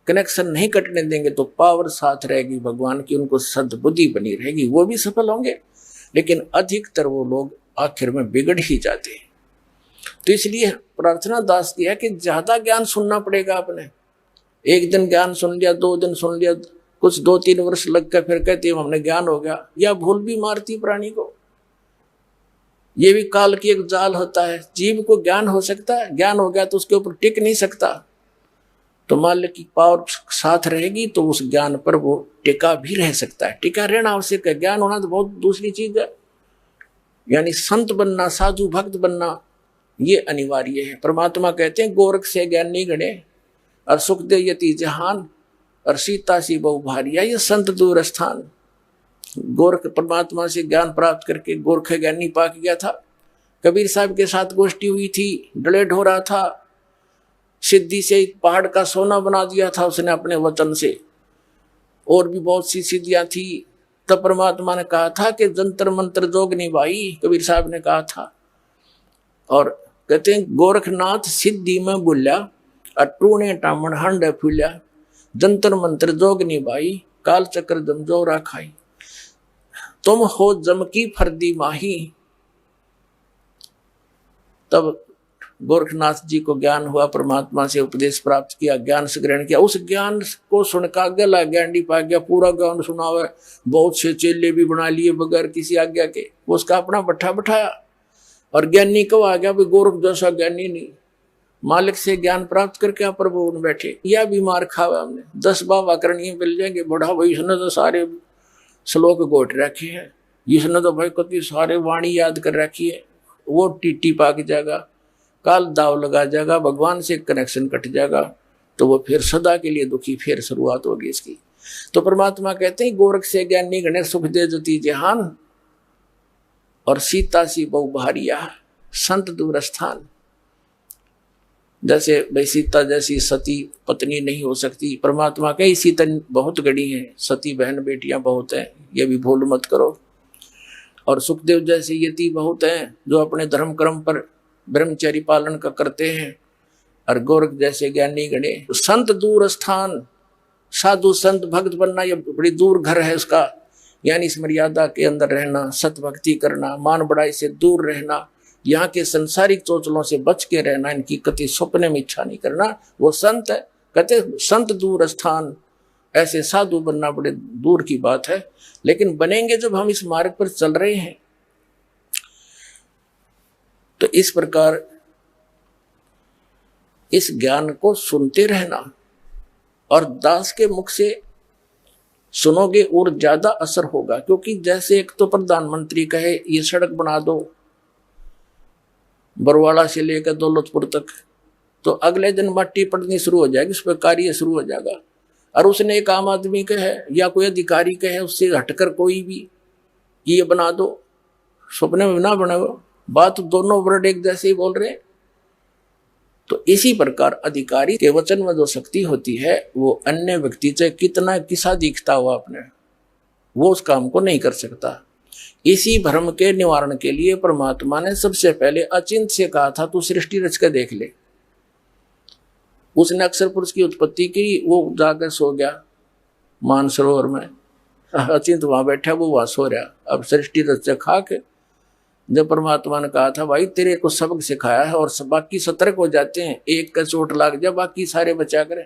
कनेक्शन नहीं कटने देंगे, तो पावर साथ रहेगी भगवान की, उनको सद्बुद्धि बनी रहेगी, वो भी सफल होंगे। लेकिन अधिकतर वो लोग आखिर में बिगड़ ही जाते हैं। तो इसलिए प्रार्थना दास दिया कि ज्यादा ज्ञान सुनना पड़ेगा आपने। एक दिन ज्ञान सुन लिया, 2 दिन सुन लिया, कुछ 2-3 वर्ष लग कर फिर कहते हैं हमने ज्ञान हो गया, या भूल भी मारती प्राणी को। ये भी काल की एक जाल होता है। जीव को ज्ञान हो सकता है, ज्ञान हो गया तो उसके ऊपर टिक नहीं सकता, तो मालिक की पावर साथ रहेगी तो उस ज्ञान पर वो टिका भी रह सकता है। टिका रहना आवश्यक है, ज्ञान होना तो बहुत दूसरी चीज है। यानी संत बनना, साधु भक्त बनना, ये अनिवार्य है। परमात्मा कहते हैं गोरख से ज्ञान नहीं गणे, और सुख दे यति जहान, और सीता सी बहु भारिया, ये संत दूर स्थान। गोरख परमात्मा से ज्ञान प्राप्त करके गोरख ज्ञानी पाक गया था। कबीर साहब के साथ गोष्ठी हुई थी, डलेट हो रहा था, सिद्धि से पहाड़ का सोना बना दिया था उसने अपने वचन से, और भी बहुत सी सिद्धियां थी। तब परमात्मा ने कहा था कि जंतर मंत्र जोग निभाई, कबीर साहब ने कहा था। और कहते हैं गोरखनाथ सिद्धि में बोल्या, अटूणे टामण हंड फूल्या, जंतर मंत्र जोग निभाई, काल चक्र जमजोरा खाई, तुम हो जम की फर्दी माही। तब गोरखनाथ जी को ज्ञान हुआ, परमात्मा से उपदेश प्राप्त किया, ज्ञान से ग्रहण किया, उस ज्ञान को सुनकर गला ज्ञानी पा गया, पूरा ज्ञान सुनावे, बहुत से चेले भी बना लिए बगैर किसी आज्ञा के, वो उसका अपना भट्ठा बैठाया। और ज्ञानी कब आ गया? भाई गोरख जैसा ज्ञानी नहीं, मालिक से ज्ञान प्राप्त करके आप प्रभु में बैठे। या बीमार खावा हमने 10 बाबा करनी मिल जाएंगे, बड़ा भाई इसने तो सारे श्लोक गोट रखे हैं, इसने तो भाई कति सारे वाणी याद कर रखी है, वो टीटी पाक जाएगा, काल दाव लगा जाएगा, भगवान से कनेक्शन कट जाएगा, तो वो फिर सदा के लिए दुखी, फिर शुरुआत होगी इसकी। तो परमात्मा कहते हैं गोरख से ज्ञानी गणे सुख दे जति जहान, और सीता सी बहु भारिया संत दूर स्थान। जैसे भाई सीता जैसी सती पत्नी नहीं हो सकती, परमात्मा कई सीता बहुत गड़ी हैं, सती बहन बेटियां बहुत हैं, ये भी भूल मत करो। और सुखदेव जैसे यति बहुत हैं जो अपने धर्म कर्म पर ब्रह्मचर्य पालन का करते हैं। और गोरख जैसे ज्ञानी गणे संत दूर स्थान, साधु संत भक्त बनना ये बड़ी दूर घर है उसका, यानी इस मर्यादा के अंदर रहना, सत भक्ति करना, मान बड़ाई से दूर रहना, यहाँ के संसारिक चोचलों से बच के रहना, इनकी कति सपने में इच्छा नहीं करना, वो संत है। कहते संत दूर स्थान, ऐसे साधु बनना बड़े दूर की बात है, लेकिन बनेंगे जब हम इस मार्ग पर चल रहे हैं। तो इस प्रकार इस ज्ञान को सुनते रहना, और दास के मुख से सुनोगे और ज्यादा असर होगा। क्योंकि जैसे एक तो प्रधानमंत्री कहे ये सड़क बना दो बरवाड़ा से लेकर दौलतपुर तक, तो अगले दिन मट्टी पड़नी शुरू हो जाएगी, उस पर कार्य शुरू हो जाएगा। और उसने एक आम आदमी कहे या कोई अधिकारी कहे उससे हटकर कोई भी ये बना दो, सपने में ना बने, वो बात दोनों वर्ड एक जैसे ही बोल रहे। तो इसी प्रकार अधिकारी के वचन में जो शक्ति होती है वो अन्य व्यक्ति से कितना किसा दिखता हुआ अपने, वो उस काम को नहीं कर सकता। इसी भ्रम के निवारण के लिए परमात्मा ने सबसे पहले अचिंत से कहा था तू सृष्टि रच के देख ले। उसने अक्षर पुरुष की उत्पत्ति की, वो जाकर सो गया मानसरोवर में, अचिंत वहां बैठा, वो वहां सो रहा। अब सृष्टि रच से खा के जब परमात्मा ने कहा था भाई तेरे को सबक सिखाया है और बाकी सतर्क हो जाते हैं, एक का चोट लाग जाए बाकी सारे बचा करें,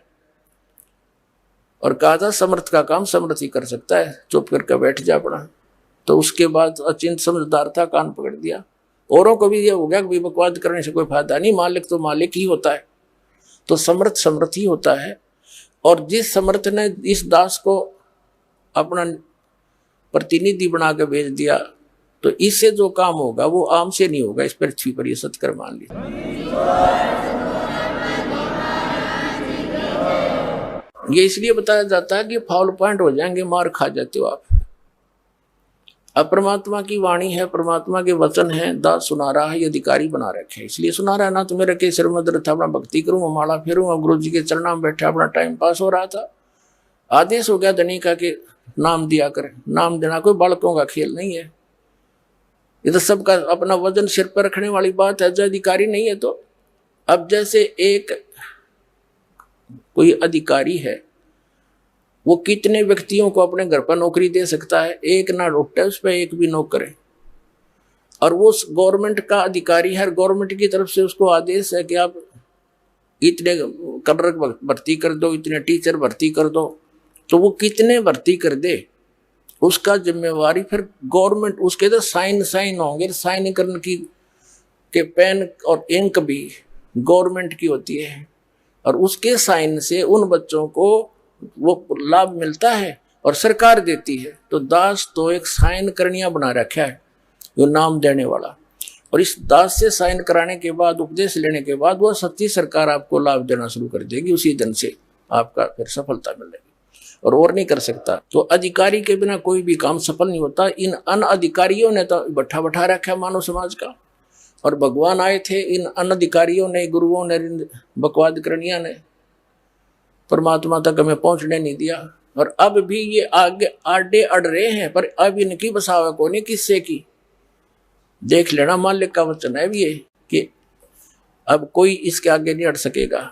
और कहा था समर्थ का काम समर्थ ही कर सकता है, चुप करके बैठ जा पड़ा। तो उसके बाद अचिंत समझदार था, कान पकड़ दिया। औरों को भी ये हो गया कि बकवाद करने से कोई फायदा नहीं, मालिक तो मालिक ही होता है, तो समर्थ समर्थ ही होता है। और जिस समर्थ ने इस दास को अपना प्रतिनिधि बना के भेज दिया, तो इससे जो काम होगा वो आम से नहीं होगा, इस पृथ्वी पर ये सत्कर मान लीजिए। ये इसलिए बताया जाता है कि फाउल पॉइंट हो जाएंगे, मार खा जाते हो आप। अब परमात्मा की वाणी है, परमात्मा के वचन है, दास सुना रहा है, ये अधिकारी बना रखे है, इसलिए सुना रहा है। ना तो मेरे के सिर में दर्द था, अपना भक्ति करूँ, माला फेरूँ, गुरु जी के चरणों में बैठा अपना टाइम पास हो रहा था। आदेश हो गया धनिका के नाम दिया करें, नाम देना कोई बालकों का खेल नहीं है, ये तो सबका अपना वजन सिर पर रखने वाली बात है। जो अधिकारी नहीं है, तो अब जैसे एक कोई अधिकारी है, वो कितने व्यक्तियों को अपने घर पर नौकरी दे सकता है, एक ना रुकता है उस पर एक भी नौकर है। और वो गवर्नमेंट का अधिकारी है, गवर्नमेंट की तरफ से उसको आदेश है कि आप इतने क्लर्क भर्ती कर दो, इतने टीचर भर्ती कर दो, तो वो कितने भर्ती कर दे उसका जिम्मेवारी फिर गवर्नमेंट, उसके तो साइन होंगे, साइन करने की के पेन और इंक भी गवर्नमेंट की होती है, और उसके साइन से उन बच्चों को वो लाभ मिलता है और सरकार देती है। तो दास तो एक साइन करनिया बना रखा है जो नाम देने वाला, और इस दास से साइन कराने के बाद, उपदेश लेने के बाद, वो सच्ची सरकार आपको लाभ देना शुरू कर देगी, उसी दिन से आपका फिर सफलता मिलेगी, और नहीं कर सकता। तो अधिकारी के बिना कोई भी काम सफल नहीं होता। इन अनअधिकारियों ने तो बैठा रखा मानव समाज का, और भगवान आए थे, इन अनधिकारियों ने, गुरुओं ने, बकवाद करनिया ने परमात्मा तक हमें पहुंचने नहीं दिया। और अब भी ये आगे आडे अड़ रहे हैं, पर अब इनकी बसावा को नहीं, किससे की देख लेना। मालिक का वचन है ये कि अब कोई इसके आगे नहीं अड़ सकेगा,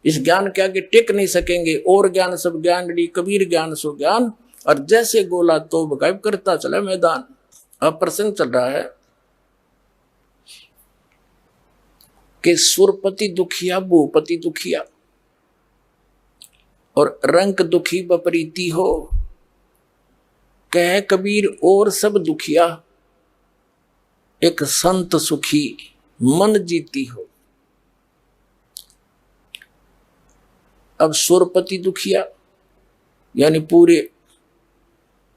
इस ज्ञान के आगे टिक नहीं सकेंगे। और ज्ञान सब ज्ञान ली, कबीर ज्ञान सो ज्ञान, और जैसे गोला तो गायब करता चला मैदान। अब प्रसंग चल रहा है कि सुरपति दुखिया भूपति दुखिया और रंक दुखी बपरीती हो। कह कबीर और सब दुखिया, एक संत सुखी मन जीती हो। अब सुरपति दुखिया यानी पूरे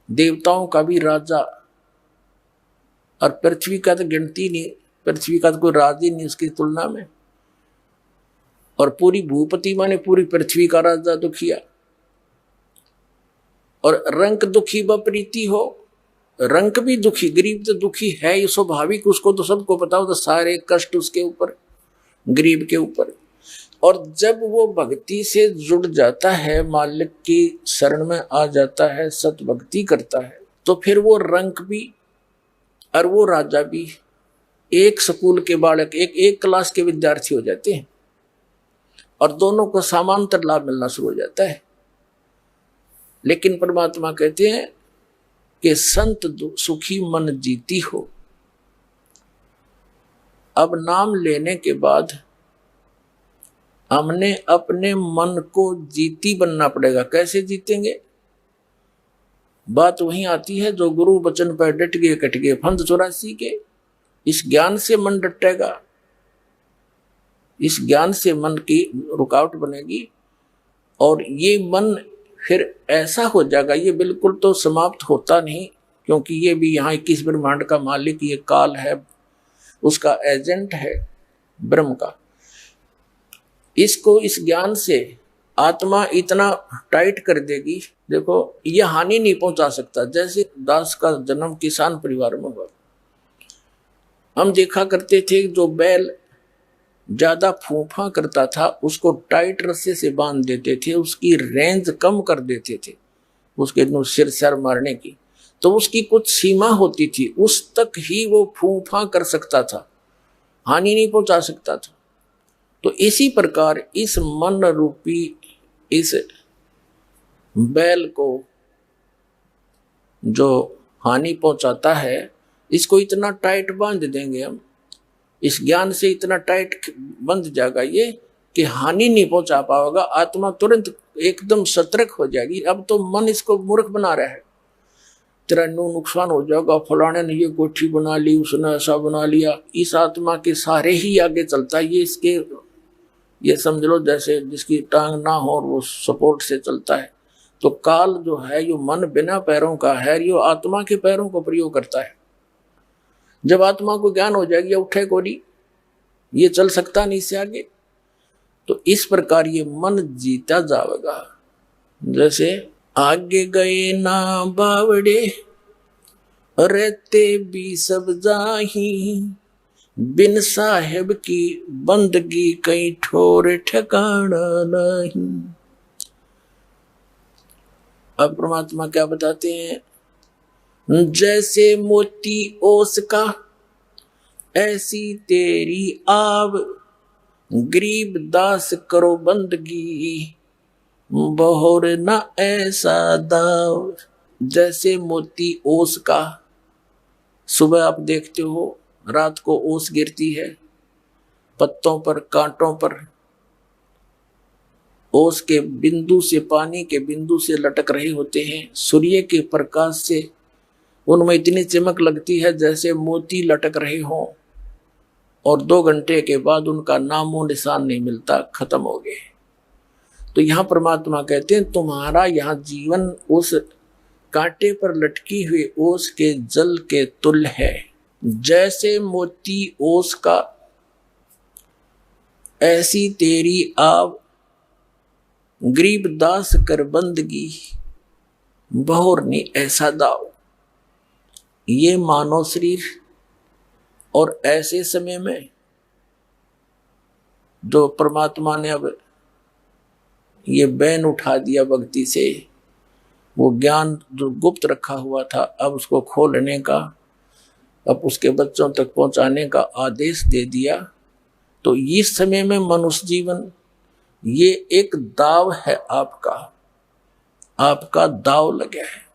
देवताओं का भी राजा, और पृथ्वी का तो गिनती नहीं, पृथ्वी का तो कोई राज ही नहीं उसकी तुलना में। और पूरी भूपति माने पूरी पृथ्वी का राजा दुखिया। और रंक दुखी बप्रीति हो, रंक भी दुखी, गरीब तो दुखी है ये स्वाभाविक, उसको तो सबको पता हो, तो सारे कष्ट उसके ऊपर, गरीब के ऊपर। और जब वो भक्ति से जुड़ जाता है, मालिक की शरण में आ जाता है, सत भक्ति करता है, तो फिर वो रंक भी और वो राजा भी एक स्कूल के बालक, एक क्लास के विद्यार्थी हो जाते हैं, और दोनों को समांतर लाभ मिलना शुरू हो जाता है। लेकिन परमात्मा कहते हैं कि संत सुखी मन जीती हो। अब नाम लेने के बाद हमने अपने मन को जीती बनना पड़ेगा। कैसे जीतेंगे? बात वहीं आती है जो गुरु वचन पर डट गए कट गए फंद 84 के। इस ज्ञान से मन डटेगा, इस ज्ञान से मन की रुकावट बनेगी, और ये मन फिर ऐसा हो जाएगा, ये बिल्कुल तो समाप्त होता नहीं, क्योंकि ये भी यहाँ 21 ब्रह्मांड का मालिक, ये काल है, उसका एजेंट है ब्रह्म का। इसको इस ज्ञान से आत्मा इतना टाइट कर देगी, देखो ये हानि नहीं पहुंचा सकता। जैसे दास का जन्म किसान परिवार में हुआ, हम देखा करते थे जो बैल ज्यादा फूफा करता था उसको टाइट रस्से से बांध देते थे, उसकी रेंज कम कर देते थे, उसके सिर सर मारने की, तो उसकी कुछ सीमा होती थी, उस तक ही वो फूफा कर सकता था, हानि नहीं पहुंचा सकता था। तो इसी प्रकार इस मन रूपी इस बैल को जो हानि पहुंचाता है, इसको इतना टाइट बांध देंगे हम, इस ज्ञान से इतना टाइट बंध जाएगा ये कि हानि नहीं पहुंचा पाएगा। आत्मा तुरंत एकदम सतर्क हो जाएगी। अब तो मन इसको मूर्ख बना रहा है, तेरा नुकसान हो जाएगा, फलाने ने ये कोठी बना ली, उसने ऐसा बना लिया। इस आत्मा के सारे ही आगे चलता है ये, इसके ये समझ लो जैसे जिसकी टांग ना हो और वो सपोर्ट से चलता है। तो काल जो है ये मन बिना पैरों का है, ये आत्मा के पैरों को प्रयोग करता है। जब आत्मा को ज्ञान हो जाएगी, उठे कोड़ी, ये चल सकता नहीं इससे आगे। तो इस प्रकार ये मन जीता जाएगा। जैसे आगे गए ना बावड़े, रहते भी सब जाही, बिन साहेब की बंदगी कहीं ठोर ठिकाना नहीं। अब परमात्मा क्या बताते हैं? जैसे मोती ओस का ऐसी तेरी आव, गरीब दास करो बंदगी, बहुर न ऐसा दाव। जैसे मोती ओस का, सुबह आप देखते हो रात को ओस गिरती है पत्तों पर, कांटों पर, ओस के बिंदु से, पानी के बिंदु से लटक रहे होते हैं। सूर्य के प्रकाश से उनमें इतनी चमक लगती है जैसे मोती लटक रहे हों, और 2 घंटे के बाद उनका नामो निशान नहीं मिलता, खत्म हो गए। तो यहाँ परमात्मा कहते हैं तुम्हारा यहाँ जीवन उस कांटे पर लटकी हुई ओस के जल के तुल्य है। जैसे मोती ओस का ऐसी तेरी आव, गरीब दास कर बंदगी, बहुर ने ऐसा दाव। ये मानव शरीर और ऐसे समय में जो परमात्मा ने अब ये बैन उठा दिया भक्ति से, वो ज्ञान जो गुप्त रखा हुआ था अब उसको खोलने का, अब उसके बच्चों तक पहुंचाने का आदेश दे दिया। तो इस समय में मनुष्य जीवन ये एक दाव है, आपका दाव लगा है।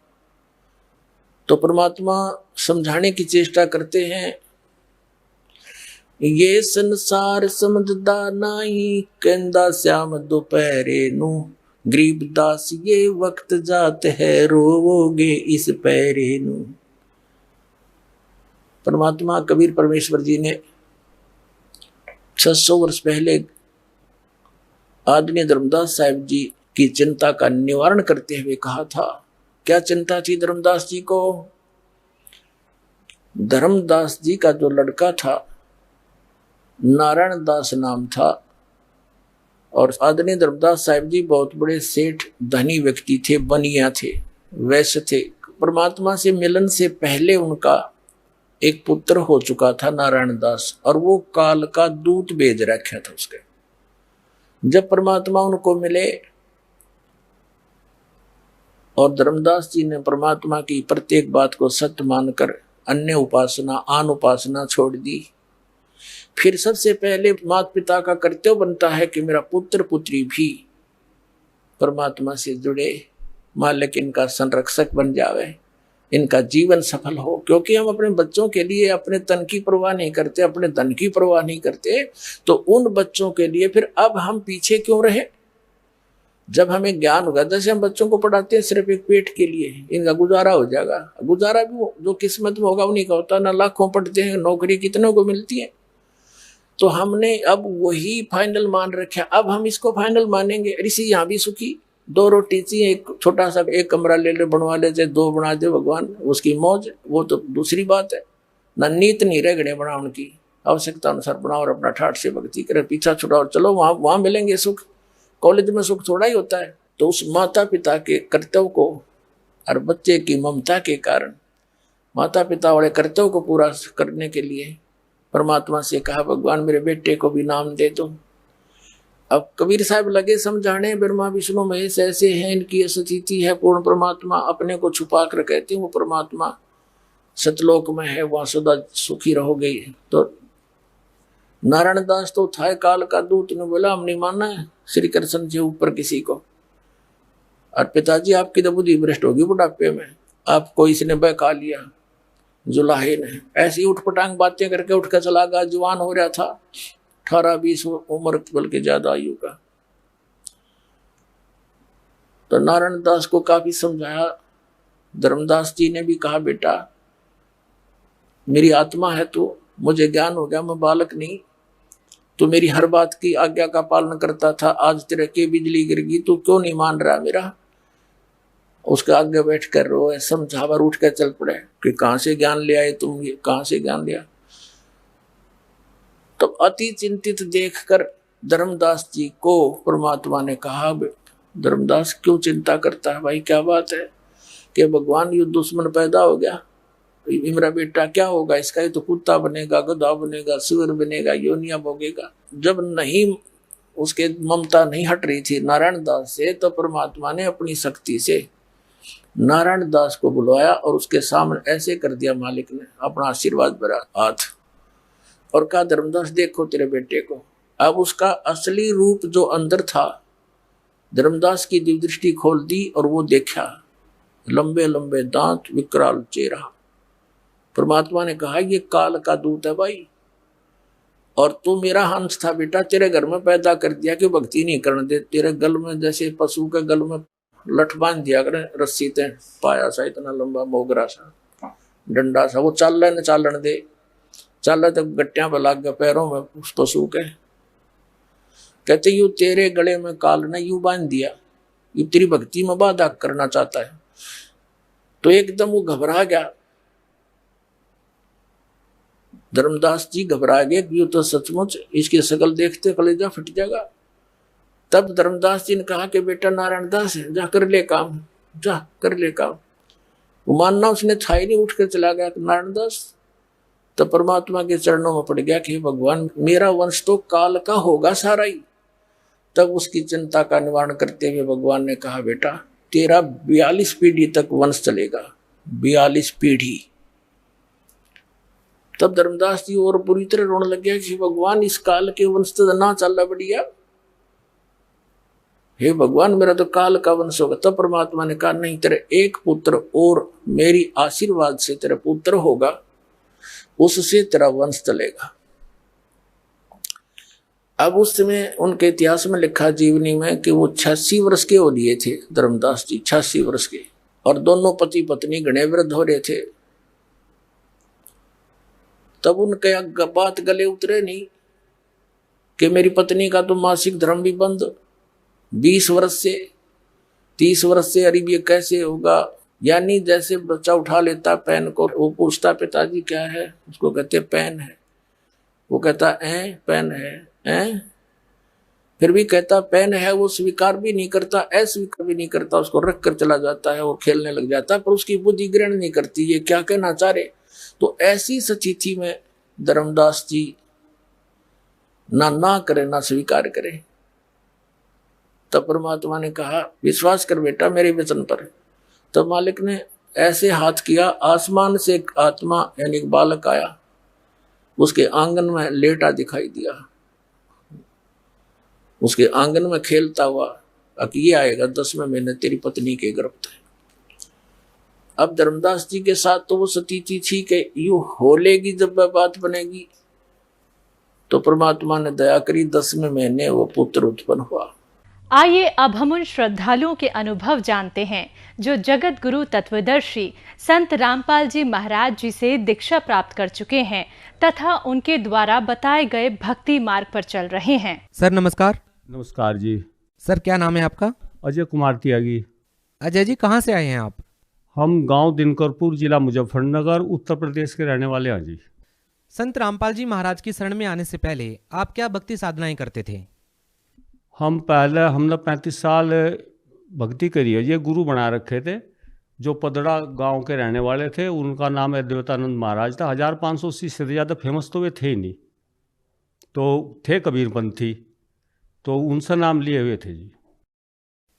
तो परमात्मा समझाने की चेष्टा करते हैं ये संसार समझदा नहीं, कहंदा श्याम दोपहरे नू, गरीबदास ये वक्त जात है, रोवोगे इस पैरे नू। परमात्मा कबीर परमेश्वर जी ने 600 वर्ष पहले आदरणीय धर्मदास साहिब जी की चिंता का निवारण करते हुए कहा था। क्या चिंता थी धर्मदास जी को? धर्मदास जी का जो लड़का था नारायण दास नाम था, और आदरणीय धर्मदास साहिब जी बहुत बड़े सेठ धनी व्यक्ति थे, बनिया थे, वैश्य थे। परमात्मा से मिलन से पहले उनका एक पुत्र हो चुका था नारायण दास, और वो काल का दूत भेज रखा था उसके। जब परमात्मा उनको मिले और धर्मदास जी ने परमात्मा की प्रत्येक बात को सत्य मानकर अन्य उपासना आन उपासना छोड़ दी, फिर सबसे पहले माता पिता का कर्तव्य बनता है कि मेरा पुत्र पुत्री भी परमात्मा से जुड़े, मालिक इनका संरक्षक बन जावे, इनका जीवन सफल हो। क्योंकि हम अपने बच्चों के लिए अपने तन की परवाह नहीं करते, अपने धन की परवाह नहीं करते, तो उन बच्चों के लिए फिर अब हम पीछे क्यों रहे? जब हमें ज्ञान होगा, जैसे हम बच्चों को पढ़ाते हैं सिर्फ एक पेट के लिए, इनका गुजारा हो जाएगा, गुजारा भी जो किस्मत में होगा उन्हीं का होता है ना। लाखों पढ़ते हैं, नौकरी कितनों को मिलती है। तो हमने अब वही फाइनल मान रखा, अब हम इसको फाइनल मानेंगे। ऋषि यहाँ भी सुखी, 2 रोटी चाहिए, एक छोटा सा एक कमरा ले ले, बनवा ले, चाहे 2 बना दे भगवान, उसकी मौज, वो तो दूसरी बात है ना। नीत नहीं रह गए बना, उनकी आवश्यकता अनुसार बनाओ और अपना ठाठ से भक्ति करे, पीछा छुड़ाओ, चलो वहां मिलेंगे सुख। कॉलेज में सुख थोड़ा ही होता है। तो उस माता पिता के कर्तव्य को और बच्चे की ममता के कारण माता पिता वाले कर्तव्य को पूरा करने के लिए परमात्मा से कहा, भगवान मेरे बेटे को भी नाम दे दो। अब कबीर साहब लगे समझाने, ब्रह्मा विष्णु महेश ऐसे हैं, इनकी स्थिति है, पूर्ण परमात्मा अपने को छुपा कर कहते हैं वो परमात्मा सतलोक में है, वहां सदा सुखी रहोगे। तो नारायण दास तो था काल का दूत, ने बोला हम नहीं मानना है श्री कृष्ण से ऊपर किसी को, और पिताजी आपकी तो बुद्धि भ्रष्ट होगी बुढ़ापे में, आपको इसने बहका लिया जुलाहे ने। ऐसी उठपटांग बातें करके उठ कर चला गया। जवान हो रहा था, 18-20 उम्र बल्कि ज्यादा आयु का। तो नारायण दास को काफी समझाया। धर्मदास जी ने भी कहा, बेटा मेरी आत्मा है तू, मुझे ज्ञान हो गया, मैं बालक नहीं, तू मेरी हर बात की आज्ञा का पालन करता था, आज तेरे के बिजली गिर गई, तू क्यों नहीं मान रहा मेरा? उसके आगे बैठ कर रोए, समझावर उठ कर चल पड़े कि कहां से ज्ञान ले आए तुम, ये कहां से ज्ञान लिया? तो अति चिंतित देखकर धर्मदास जी को परमात्मा ने कहा, धर्मदास क्यों चिंता करता है भाई, क्या बात है? कि भगवान युद्ध दुश्मन पैदा हो गया, मेरा बेटा क्या होगा इसका? ये तो कुत्ता बनेगा, गधा बनेगा, सुअर बनेगा, योनिया भोगेगा। जब नहीं उसके ममता नहीं हट रही थी नारायण दास से, तो परमात्मा ने अपनी शक्ति से नारायण दास को बुलवाया और उसके सामने ऐसे कर दिया मालिक ने अपना आशीर्वाद भरा हाथ, और कहा, धर्मदास देखो तेरे बेटे को। अब उसका असली रूप जो अंदर था, धर्मदास की दिव्य दृष्टि खोल दी और वो देखा, लंबे लंबे दांत, विकराल चेहरा। परमात्मा ने कहा, ये काल का दूत है भाई, और तू मेरा हंस था बेटा, तेरे घर में पैदा कर दिया कि भक्ति नहीं करने दे। तेरे गल में जैसे पशु के गल में लठ बांध दिया करें रस्सी ते, पाया सा इतना लंबा मोगरा सा डंडा सा, वो चालन दे, चल तो गट्टियां पर लग गए पैरों में उस पशु के। कहते यू तेरे गले में काल ने यू बांध दिया, यू तेरी भक्ति में बाधा करना चाहता है। तो एकदम वो घबरा गया, धर्मदास जी घबरा गए, यू तो सचमुच इसकी शकल देखते कलेजा फट जाएगा। तब धर्मदास जी ने कहा कि बेटा नारायण दास है, जा कर ले काम, जा कर ले काम। वो मानना उसने था ही नहीं, उठ कर चला गया नारायण दास। तो परमात्मा के चरणों में पड़ गया कि भगवान मेरा वंश तो काल का होगा सारा ही। तब उसकी चिंता का निवारण करते हुए भगवान ने कहा, बेटा तेरा 42 पीढ़ी तक वंश चलेगा, 42 पीढ़ी। तब धर्मदास जी और बुरी तरह रोने लग गया कि भगवान इस काल के वंश तो ना चल रहा बढ़िया, हे भगवान मेरा तो काल का वंश होगा। तब परमात्मा ने कहा, नहीं, तेरे एक पुत्र और मेरी आशीर्वाद से तेरा पुत्र होगा, उससे तेरा वंश चलेगा। अब उस समय उनके इतिहास में लिखा जीवनी में कि वो 86 वर्ष के हो लिए थे धर्मदास जी, 86 वर्ष के, और दोनों पति पत्नी घने वृद्ध हो रहे थे। तब उनके बात गले उतरे नहीं कि मेरी पत्नी का तो मासिक धर्म भी बंद 20 वर्ष से 30 वर्ष से, अरे ये कैसे होगा। यानी जैसे बच्चा उठा लेता पेन को, वो पूछता पिताजी क्या है, उसको कहते पेन है, वो कहता पेन है, फिर भी कहता पेन है, वो स्वीकार भी नहीं करता, अस्वीकार भी नहीं करता, उसको रख कर चला जाता है, वो खेलने लग जाता है, पर उसकी बुद्धि ग्रहण नहीं करती ये क्या कहना चाह रहे। तो ऐसी स्थिति में धर्मदास जी ना करे ना स्वीकार करे। तब परमात्मा ने कहा विश्वास कर बेटा मेरे वचन पर। तब मालिक ने ऐसे हाथ किया, आसमान से एक आत्मा यानी एक बालक आया, उसके आंगन में लेटा दिखाई दिया, उसके आंगन में खेलता हुआ, कि ये आएगा 10वें महीने तेरी पत्नी के गर्भ है। अब धर्मदास जी के साथ तो वो स्थिति थी कि यू हो लेगी, जब वह बात बनेगी तो परमात्मा ने दया करी, 10वें महीने वो पुत्र उत्पन्न हुआ। आइए अब हम उन श्रद्धालुओं के अनुभव जानते हैं जो जगत गुरु तत्वदर्शी संत रामपाल जी महाराज जी से दीक्षा प्राप्त कर चुके हैं तथा उनके द्वारा बताए गए भक्ति मार्ग पर चल रहे हैं। सर नमस्कार। नमस्कार जी। सर क्या नाम है आपका? अजय कुमार त्यागी। अजय जी कहाँ से आए हैं आप? हम गांव दिनकरपुर, जिला मुजफ्फरनगर, उत्तर प्रदेश के रहने वाले हैं जी। संत रामपाल जी महाराज की शरण में आने से पहले आप क्या भक्ति साधनाएं करते थे? हमने 35 साल भक्ति करी है। ये गुरु बना रखे थे जो पदड़ा गांव के रहने वाले थे, उनका नाम अद्वैतानंद महाराज था। 1500 से ज़्यादा फेमस तो वे थे ही नहीं, तो थे कबीरपंथी, तो उनसे नाम लिए हुए थे जी।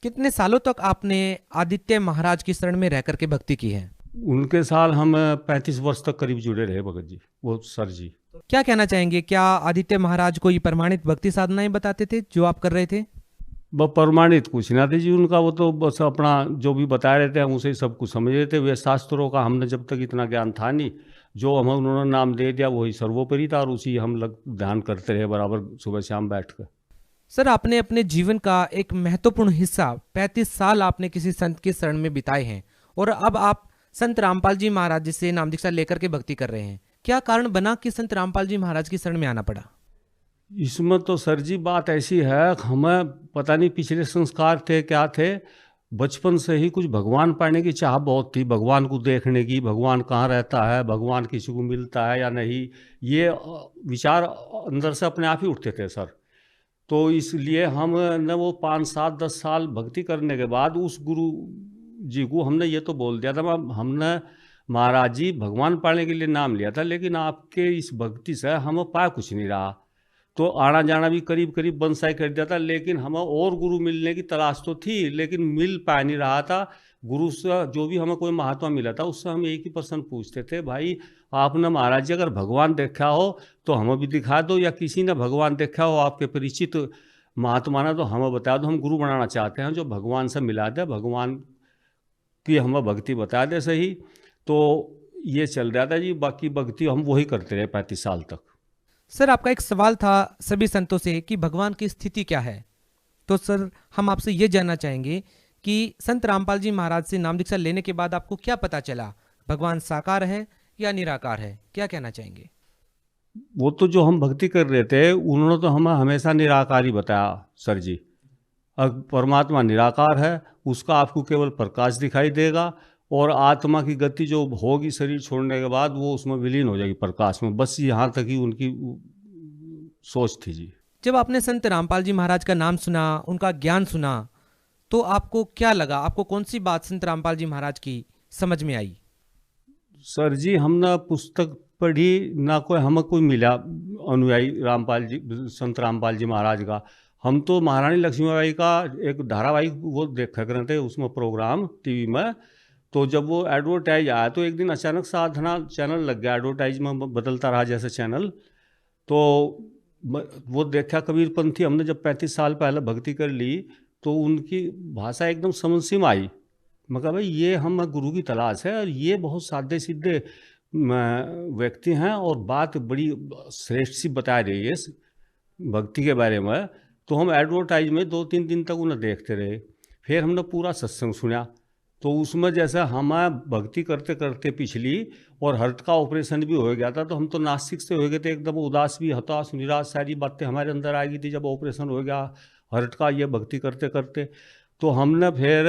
कितने सालों तक आपने आदित्य महाराज की शरण में रह करके भक्ति की है? उनके साल हम 35 वर्ष तक करीब जुड़े रहे भगत जी, वो सर जी। क्या कहना चाहेंगे, क्या आदित्य महाराज कोई प्रमाणित भक्ति साधनाएं बताते थे जो आप कर रहे थे? वह प्रमाणित कुछ ना थे जी उनका, वो तो बस अपना जो भी बता रहे थे हम उसे सब कुछ समझ रहे थे। वे शास्त्रों का हमने जब तक इतना ज्ञान था नहीं, जो हमें उन्होंने नाम दे दिया वही सर्वोपरि था, और उसी हम लग ध्यान करते रहे बराबर सुबह शाम बैठ कर। सर आपने अपने जीवन का एक महत्वपूर्ण हिस्सा 35 साल आपने किसी संत के शरण में बिताए हैं और अब आप संत रामपाल जी महाराज जी से नाम दीक्षा लेकर के भक्ति कर रहे हैं। क्या कारण बना कि संत रामपाल जी महाराज की शरण में आना पड़ा? इसमें तो सर जी बात ऐसी है, हमें पता नहीं पिछले संस्कार थे क्या थे, बचपन से ही कुछ भगवान पाने की चाह बहुत थी, भगवान को देखने की, भगवान कहाँ रहता है, भगवान किसी को मिलता है या नहीं, ये विचार अंदर से अपने आप ही उठते थे सर। तो इसलिए हमने वो 5, 7, 10 साल भक्ति करने के बाद उस गुरु जी को हमने ये तो बोल दिया था, हमने महाराज जी भगवान पाने के लिए नाम लिया था, लेकिन आपके इस भक्ति से हमें पा कुछ नहीं रहा। तो आना जाना भी करीब करीब बंसाई कर दिया था, लेकिन हमें और गुरु मिलने की तलाश तो थी, लेकिन मिल पा नहीं रहा था। गुरु से जो भी हमें कोई महात्मा मिला था उससे हम एक ही प्रश्न पूछते थे, भाई आपने महाराज जी अगर भगवान देखा हो तो हमें भी दिखा दो, या किसी ने भगवान देखा हो आपके परिचित महात्मा ने तो हमें बता दो, हम गुरु बनाना चाहते हैं जो भगवान से मिला दे, भगवान की हमें भक्ति बता दे सही। तो ये चल रहा था जी, बाकी भक्ति हम वही करते रहे 35 साल तक। सर आपका एक सवाल था सभी संतों से कि भगवान की स्थिति क्या है, तो सर हम आपसे ये जानना चाहेंगे कि संत रामपाल जी महाराज से नाम दीक्षा लेने के बाद आपको क्या पता चला, भगवान साकार है या निराकार है, क्या कहना चाहेंगे? वो तो जो हम भक्ति कर रहे थे उन्होंने तो हमें हमेशा निराकार ही बताया सर जी। परमात्मा निराकार है, उसका आपको केवल प्रकाश दिखाई देगा और आत्मा की गति जो होगी शरीर छोड़ने के बाद वो उसमें विलीन हो जाएगी प्रकाश में, बस यहाँ तक ही उनकी सोच थी जी। जब आपने संत रामपाल जी महाराज का नाम सुना, उनका ज्ञान सुना, तो आपको क्या लगा? आपको कौन सी बात संत रामपाल जी महाराज की समझ में आई? सर जी हमने पुस्तक पढ़ी ना, कोई हमें कोई मिला अनुयायी रामपाल जी, संत रामपाल जी महाराज का। हम तो महारानी लक्ष्मीबाई का एक धारावाहिक वो देखा करते थे उसमें प्रोग्राम टीवी में, तो जब वो एडवर्टाइज आया तो एक दिन अचानक साधना चैनल लग गया, एडवर्टाइज में बदलता रहा जैसे चैनल, तो वो देखा कबीरपंथी। हमने जब 35 साल पहले भक्ति कर ली तो उनकी भाषा एकदम समझ सी में आई। मैं कहा भाई ये हम गुरु की तलाश है और ये बहुत सादे सीधे व्यक्ति हैं और बात बड़ी श्रेष्ठ सी बता रही है, भक्ति के बारे में, तो हम एडवर्टाइज में 2-3 दिन तक उन्हें देखते रहे। फिर हमने पूरा सत्संग सुना, तो उसमें जैसे हम भक्ति करते करते पिछली और हार्ट का ऑपरेशन भी हो गया था, तो हम तो नास्तिक से हो गए थे, एकदम उदास भी, हताश, निराश, सारी बातें हमारे अंदर आ गई थी जब ऑपरेशन हो गया हार्ट का, ये भक्ति करते करते। तो हमने फिर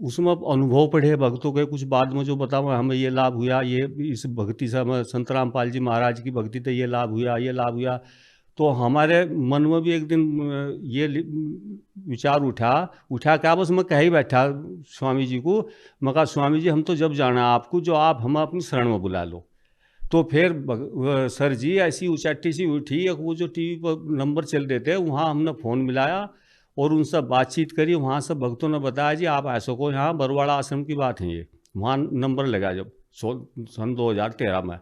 उसमें अनुभव पढ़े भक्तों के, कुछ बाद में जो बताऊँ हमें ये लाभ हुआ, ये इस भक्ति से हमें संत रामपाल जी महाराज की भक्ति से ये लाभ हुआ, ये लाभ हुआ। तो हमारे मन में भी एक दिन ये विचार उठा क्या, बस मैं कह ही बैठा स्वामी जी को, मैं कहा स्वामी जी हम तो जब जाना आपको, जो आप हमें अपनी शरण में बुला लो। तो फिर सर जी ऐसी उचाटी सी उठी, वो जो टीवी पर नंबर चल रहे थे वहाँ हमने फ़ोन मिलाया और उनसे बातचीत करी। वहाँ से भक्तों ने बताया जी आप ऐसो को, यहाँ बरवाड़ा आश्रम की बात है ये, वहाँ नंबर लगा जब सन 2013 में।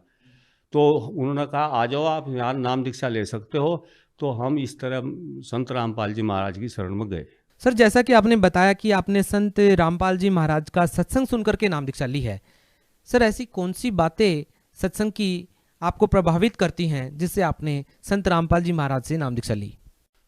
तो उन्होंने कहा आ जाओ आप यहाँ नाम दीक्षा ले सकते हो। तो हम इस तरह संत रामपाल जी महाराज की शरण में गए। सर जैसा कि आपने बताया कि आपने संत रामपाल जी महाराज का सत्संग सुनकर के नाम दीक्षा ली है, सर ऐसी कौन सी बातें सत्संग की आपको प्रभावित करती हैं जिससे आपने संत रामपाल जी महाराज से नाम दीक्षा ली?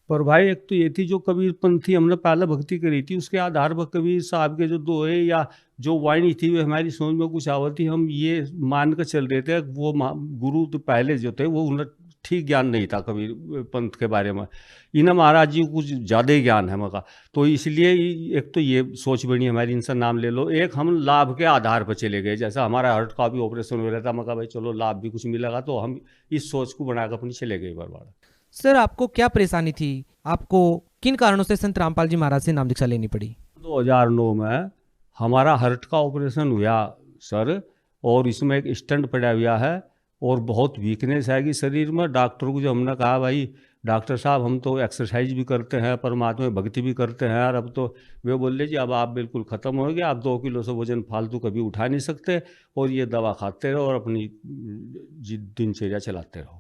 पर भाई एक तो ये थी जो कबीरपंथी हमने पहले भक्ति करी थी, उसके आधार पर कबीर साहब के जो दोहे या जो वाणी थी वो हमारी समझ में कुछ आवती, हम ये मान कर चल रहे थे। वो गुरु तो पहले जो थे वो उन्हें ठीक ज्ञान नहीं था कबीर पंथ के बारे में, इन्हें महाराज जी को कुछ ज़्यादा ही ज्ञान है मका। तो इसलिए एक तो ये सोच बनी हमारी, इनसे नाम ले लो। एक हम लाभ के आधार पर चले गए, जैसा हमारा हार्ट का भी ऑपरेशन हो रहा था, मका भाई चलो लाभ भी कुछ मिलेगा, तो हम इस सोच को बनाकर अपनी चले गए बरवाड़ा। सर आपको क्या परेशानी थी, आपको किन कारणों से संत रामपाल जी महाराज से नाम दीक्षा लेनी पड़ी? 2009 में हमारा हार्ट का ऑपरेशन हुआ सर, और इसमें एक स्टंट पड़ा हुआ है और बहुत वीकनेस आएगी शरीर में। डॉक्टर को जो हमने कहा भाई डॉक्टर साहब हम तो एक्सरसाइज भी करते हैं, परमात्मा में भक्ति भी करते हैं, और अब तो वे बोले जी अब आप बिल्कुल ख़त्म हो गए, आप 2 किलो से वजन फालतू कभी उठा नहीं सकते, और ये दवा खाते रहो और अपनी दिनचर्या चलाते रहो।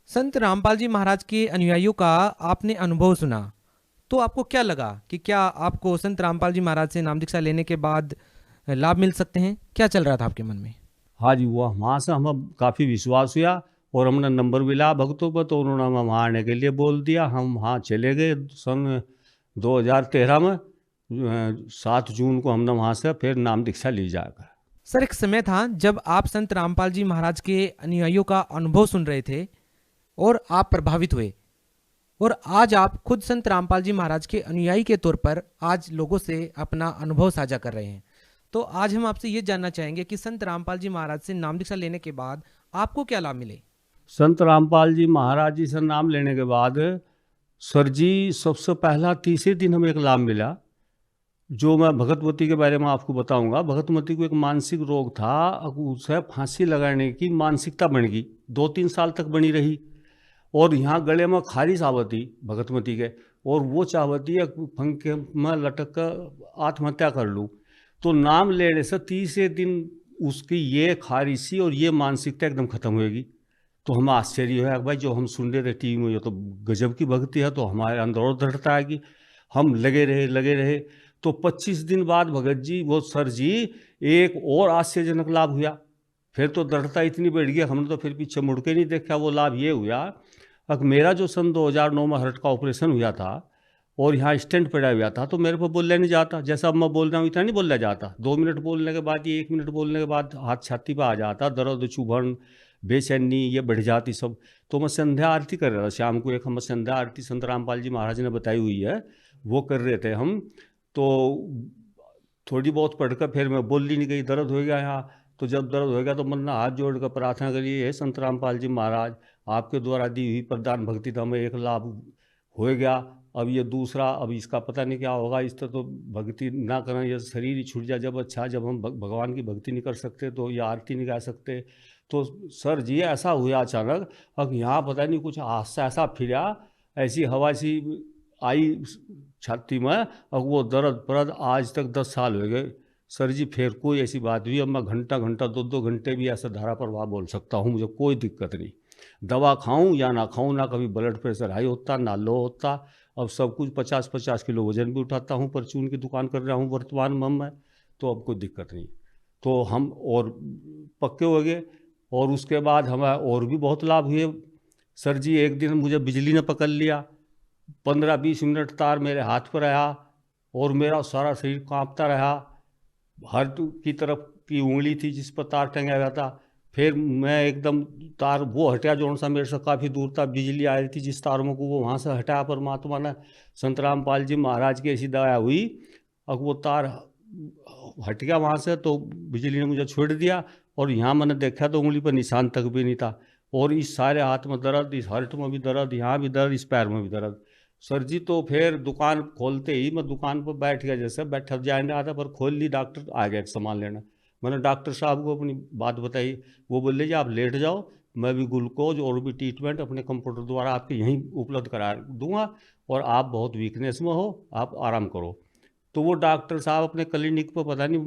संत रामपाल जी महाराज के अनुयायियों का आपने अनुभव सुना, तो आपको क्या लगा कि क्या आपको संत रामपाल जी महाराज से नाम दीक्षा लेने के बाद लाभ मिल सकते हैं? क्या चल रहा था आपके मन में? हाँ जी, वहाँ से हमें काफ़ी विश्वास हुआ और हमने नंबर मिला भक्तों पर, तो उन्होंने हमें वहाँ आने के लिए बोल दिया। हम वहाँ चले गए सन 2013 में 7 जून को हमने वहाँ से फिर नाम दीक्षा ली जाकर। सर एक समय था जब आप संत रामपाल जी महाराज के अनुयायियों का अनुभव सुन रहे थे और आप प्रभावित हुए, और आज आप खुद संत रामपाल जी महाराज के अनुयायी के तौर पर आज लोगों से अपना अनुभव साझा कर रहे हैं। तो आज हम आपसे ये जानना चाहेंगे कि संत रामपाल जी महाराज से नाम दीक्षा लेने के बाद आपको क्या लाभ मिले? संत रामपाल जी महाराज जी से नाम लेने के बाद सर जी सबसे पहला तीसरे दिन हमें एक लाभ मिला, जो मैं भगतवती के बारे में आपको बताऊंगा। भगतवती को एक मानसिक रोग था, उसे फांसी लगाने की मानसिकता बन गई, 2-3 साल तक बनी रही, और यहाँ गले में खारिश आवती भगतमती के, और वो चाहती है पंखे में लटक कर आत्महत्या कर लूँ। तो नाम लेने से तीसरे दिन उसकी ये खारिशी और ये मानसिकता एकदम खत्म होगी। तो हमें आश्चर्य है भाई जो हम सुन रहे थे टीवी में, ये तो गजब की भक्ति है, तो हमारे अंदर और दृढ़ता आएगी। हम लगे रहे। तो 25 दिन बाद भगत जी वो सर जी एक और आश्चर्यजनक लाभ हुआ। फिर तो दृढ़ता इतनी बढ़ गई, हमने तो फिर पीछे मुड़ के नहीं देखा। वो लाभ ये हुआ, अब मेरा जो सन 2009 में हार्ट का ऑपरेशन हुआ था और यहाँ स्टेंट पड़ा हुआ था, तो मेरे को बोलना नहीं जाता, जैसा अब मैं बोल रहा हूँ इतना नहीं बोला जाता। 2 मिनट बोलने के बाद या 1 मिनट बोलने के बाद हाथ छाती पर आ जाता, दर्द, चुभन, बेचैनी ये बढ़ जाती सब। तो मैं संध्या आरती कर रहा था शाम को, एक हम संध्या आरती संत रामपाल जी महाराज ने बताई हुई है, वो कर रहे थे हम। तो थोड़ी बहुत पढ़कर फिर मैं बोल ही नहीं गई, दर्द हो गया यहाँ। तो जब दर्द हो गया तो मैंने हाथ जोड़कर प्रार्थना करी, हे संत रामपाल जी महाराज आपके द्वारा दी हुई प्रदान भक्ति तो हमें एक लाभ हो गया, अब ये दूसरा, अब इसका पता नहीं क्या होगा। इस तरह तो भक्ति ना करें, ये शरीर ही छूट जाए जब अच्छा, जब हम भगवान की भक्ति नहीं कर सकते तो ये आरती नहीं गा सकते। तो सर जी ऐसा हुआ अचानक, अब यहाँ पता नहीं कुछ हादसा ऐसा फिरा, ऐसी हवा सी आई छाती में, अब वो दर्द आज तक 10 साल हो गए सर जी। फिर कोई ऐसी बात हुई, अब मैं घंटा 2-2 घंटे भी ऐसा धारा प्रवाह बोल सकता हूँ, मुझे कोई दिक्कत नहीं। दवा खाऊं या ना खाऊं, ना कभी ब्लड प्रेशर हाई होता ना लो होता। अब सब कुछ 50-50 किलो वजन भी उठाता हूँ, परचून की दुकान कर रहा हूँ वर्तमान में मैं, तो अब कोई दिक्कत नहीं। तो हम और पक्के हो गए, और उसके बाद हमें और भी बहुत लाभ हुए। सर जी एक दिन मुझे बिजली ने पकड़ लिया, 15-20 मिनट तार मेरे हाथ पर रहा और मेरा सारा शरीर कांपता रहा। हर की तरफ की उंगली थी जिस पर तार टंगा हुआ था। फिर मैं एकदम तार वो हटाया जो सा मेरे से काफ़ी दूर था, बिजली आ रही थी जिस तारों को वो वहाँ से हटाया परमात्मा ने। संत रामपाल जी महाराज की ऐसी दया हुई, अब वो तार हट गया वहाँ से तो बिजली ने मुझे छोड़ दिया और यहाँ मैंने देखा तो उंगली पर निशान तक भी नहीं था। और इस सारे हाथ में दर्द, इस हर्ट में भी दर्द, यहाँ भी दर्द, इस पैर में भी दर्द। सर जी तो फिर दुकान खोलते ही मैं दुकान पर बैठ गया, जैसे बैठा जाए रहा था पर खोल ली, डॉक्टर आ गया सामान लेना। मैंने डॉक्टर साहब को अपनी बात बताई, वो बोले जी आप लेट जाओ, मैं भी ग्लूकोज और भी ट्रीटमेंट अपने कंप्यूटर द्वारा आपके यहीं उपलब्ध करा दूंगा और आप बहुत वीकनेस में हो, आप आराम करो। तो वो डॉक्टर साहब अपने क्लिनिक पर पता नहीं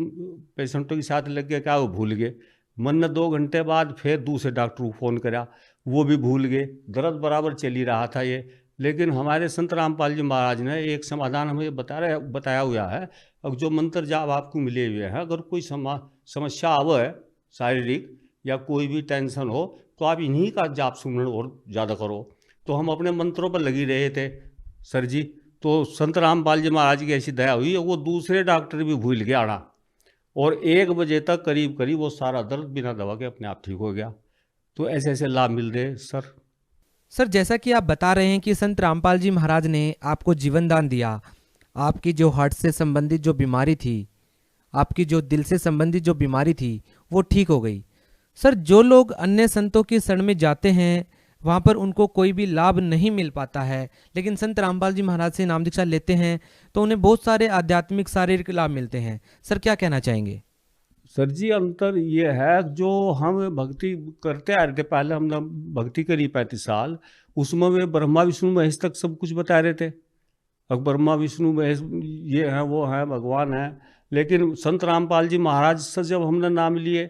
पेशेंटों के साथ लग गया क्या, वो भूल गए। मैंने 2 घंटे बाद फिर दूसरे डॉक्टर को फ़ोन करा, वो भी भूल गए। दर्द बराबर चल ही रहा था ये। लेकिन हमारे संत रामपाल जी महाराज ने एक समाधान हमें बताया हुआ है। अब जो मंत्र जाप आपको मिले हुए हैं, अगर कोई समस्या आवे शारीरिक या कोई भी टेंशन हो तो आप इन्हीं का जाप सुमरण और ज़्यादा करो। तो हम अपने मंत्रों पर लगी रहे थे सर जी। तो संत रामपाल जी महाराज की ऐसी दया हुई, वो दूसरे डॉक्टर भी भूल गया आना और 1 बजे तक करीब वो सारा दर्द बिना दवा के अपने आप ठीक हो गया। तो ऐसे ऐसे लाभ मिल रहे सर। सर जैसा कि आप बता रहे हैं कि संत रामपाल जी महाराज ने आपको जीवन दान दिया, आपकी जो हार्ट से संबंधित जो बीमारी थी, आपकी जो दिल से संबंधित जो बीमारी थी वो ठीक हो गई। सर जो लोग अन्य संतों की शरण में जाते हैं वहाँ पर उनको कोई भी लाभ नहीं मिल पाता है, लेकिन संत रामपाल जी महाराज से नाम दीक्षा लेते हैं तो उन्हें बहुत सारे आध्यात्मिक शारीरिक लाभ मिलते हैं। सर क्या कहना चाहेंगे? सर जी अंतर ये है, जो हम भक्ति करते आ रहे थे, पहले हमने भक्ति करी 35 साल, उसमें वे ब्रह्मा विष्णु महेश तक सब कुछ बता रहे थे। अब ब्रह्मा विष्णु महेश ये हैं वो हैं भगवान हैं। लेकिन संत रामपाल जी महाराज से जब हमने नाम लिए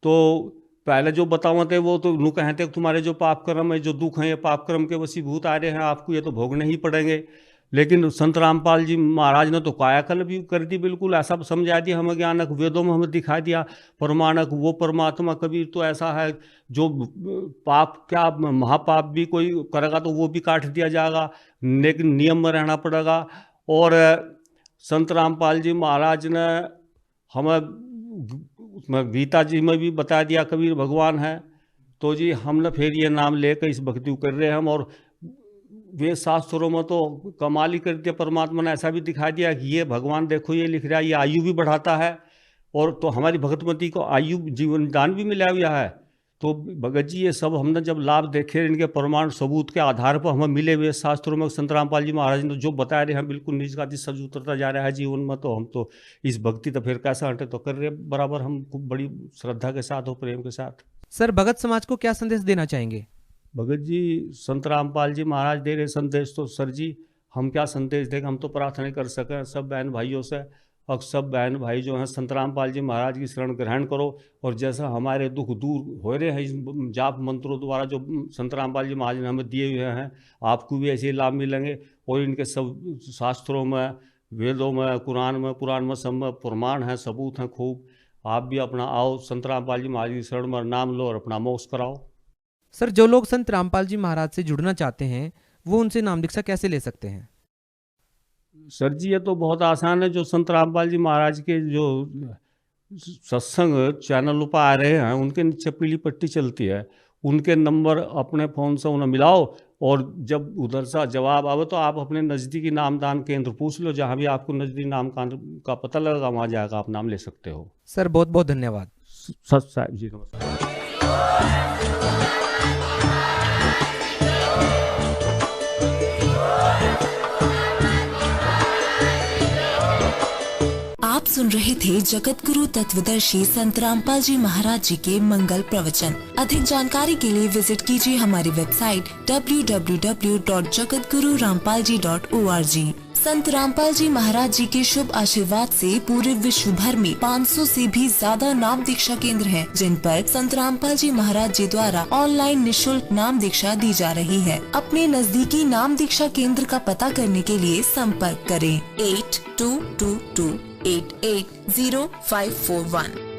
तो पहले जो बतावा थे वो तो नू कहते तुम्हारे जो पाप कर्म है, जो दुख हैं, ये पाप कर्म के वशीभूत आ रहे हैं, आपको ये तो भोगने ही पड़ेंगे। लेकिन संत रामपाल जी महाराज ने तो कायाकल्प भी कर दी, बिल्कुल ऐसा समझा दिया हमें, ज्ञानक वेदों में हमें दिखा दिया। परमाणक वो परमात्मा कबीर तो ऐसा है जो पाप क्या महापाप भी कोई करेगा तो वो भी काट दिया जाएगा, लेकिन नियम में रहना पड़ेगा। और संत रामपाल जी महाराज ने हमें गीता जी में भी बता दिया कबीर भगवान है। तो जी हमने फिर ये नाम लेकर इस भक्ति को कर रहे हैं हम। और वे शास्त्रों में तो कमाल ही कर दिया, परमात्मा ने ऐसा भी दिखा दिया कि ये भगवान देखो ये लिख रहा है, ये आयु भी बढ़ाता है। और तो हमारी भगतमती को आयु जीवन दान भी मिला हुआ है। तो भगत जी ये सब हमने जब लाभ देखे, इनके प्रमाण सबूत के आधार पर हमें मिले हुए शास्त्रों में संत रामपाल जी महाराज ने जो बता रहे हैं बिल्कुल निज का सच उतरता जा रहा है जीवन में। तो हम तो इस भक्ति तो फिर कैसा हटे तो कर रहे बराबर, हम खूब बड़ी श्रद्धा के साथ और प्रेम के साथ। सर भगत समाज को क्या संदेश देना चाहेंगे? भगत जी संत रामपाल जी महाराज दे रहे संदेश, तो सर जी हम क्या संदेश देंगे, हम तो प्रार्थना कर सकें सब बहन भाइयों से। और सब बहन भाई जो हैं संत रामपाल जी महाराज की शरण ग्रहण करो। और जैसा हमारे दुख दूर हो रहे हैं इस जाप मंत्रों द्वारा जो संत रामपाल जी महाराज ने हमें दिए हुए हैं, आपको भी ऐसे लाभ मिलेंगे। और इनके सब शास्त्रों में, वेदों में, कुरान में, पुराण में सब में प्रमाण हैं, सबूत हैं खूब। आप भी अपना आओ संत रामपाल जी महाराज की शरण में नाम लो और अपना मोक्ष कराओ। सर जो लोग संत रामपाल जी महाराज से जुड़ना चाहते हैं वो उनसे नाम दीक्षा कैसे ले सकते हैं? सर जी ये तो बहुत आसान है। जो संत रामपाल जी महाराज के जो सत्संग चैनल पर आ रहे हैं उनके नीचे पीली पट्टी चलती है, उनके नंबर अपने फ़ोन से उन्हें मिलाओ और जब उधर से जवाब आवे तो आप अपने नज़दीकी नामदान केंद्र पूछ लो, जहाँ भी आपको नज़दीकी नाम का पता लगेगा वहाँ जाकर आप नाम ले सकते हो। सर बहुत बहुत धन्यवाद। सत साहब जी नमस्कार। आप सुन रहे थे जगत गुरु तत्वदर्शी संत रामपाल जी महाराज जी के मंगल प्रवचन। अधिक जानकारी के लिए विजिट कीजिए हमारी वेबसाइट www.jagatgururampalji.org। संत रामपाल जी महाराज जी के शुभ आशीर्वाद से पूरे विश्व भर में 500 से भी ज्यादा नाम दीक्षा केंद्र हैं, जिन पर संत रामपाल जी महाराज जी द्वारा ऑनलाइन निशुल्क नाम दीक्षा दी जा रही है। अपने नजदीकी नाम दीक्षा केंद्र का पता करने के लिए संपर्क करें 8222880541।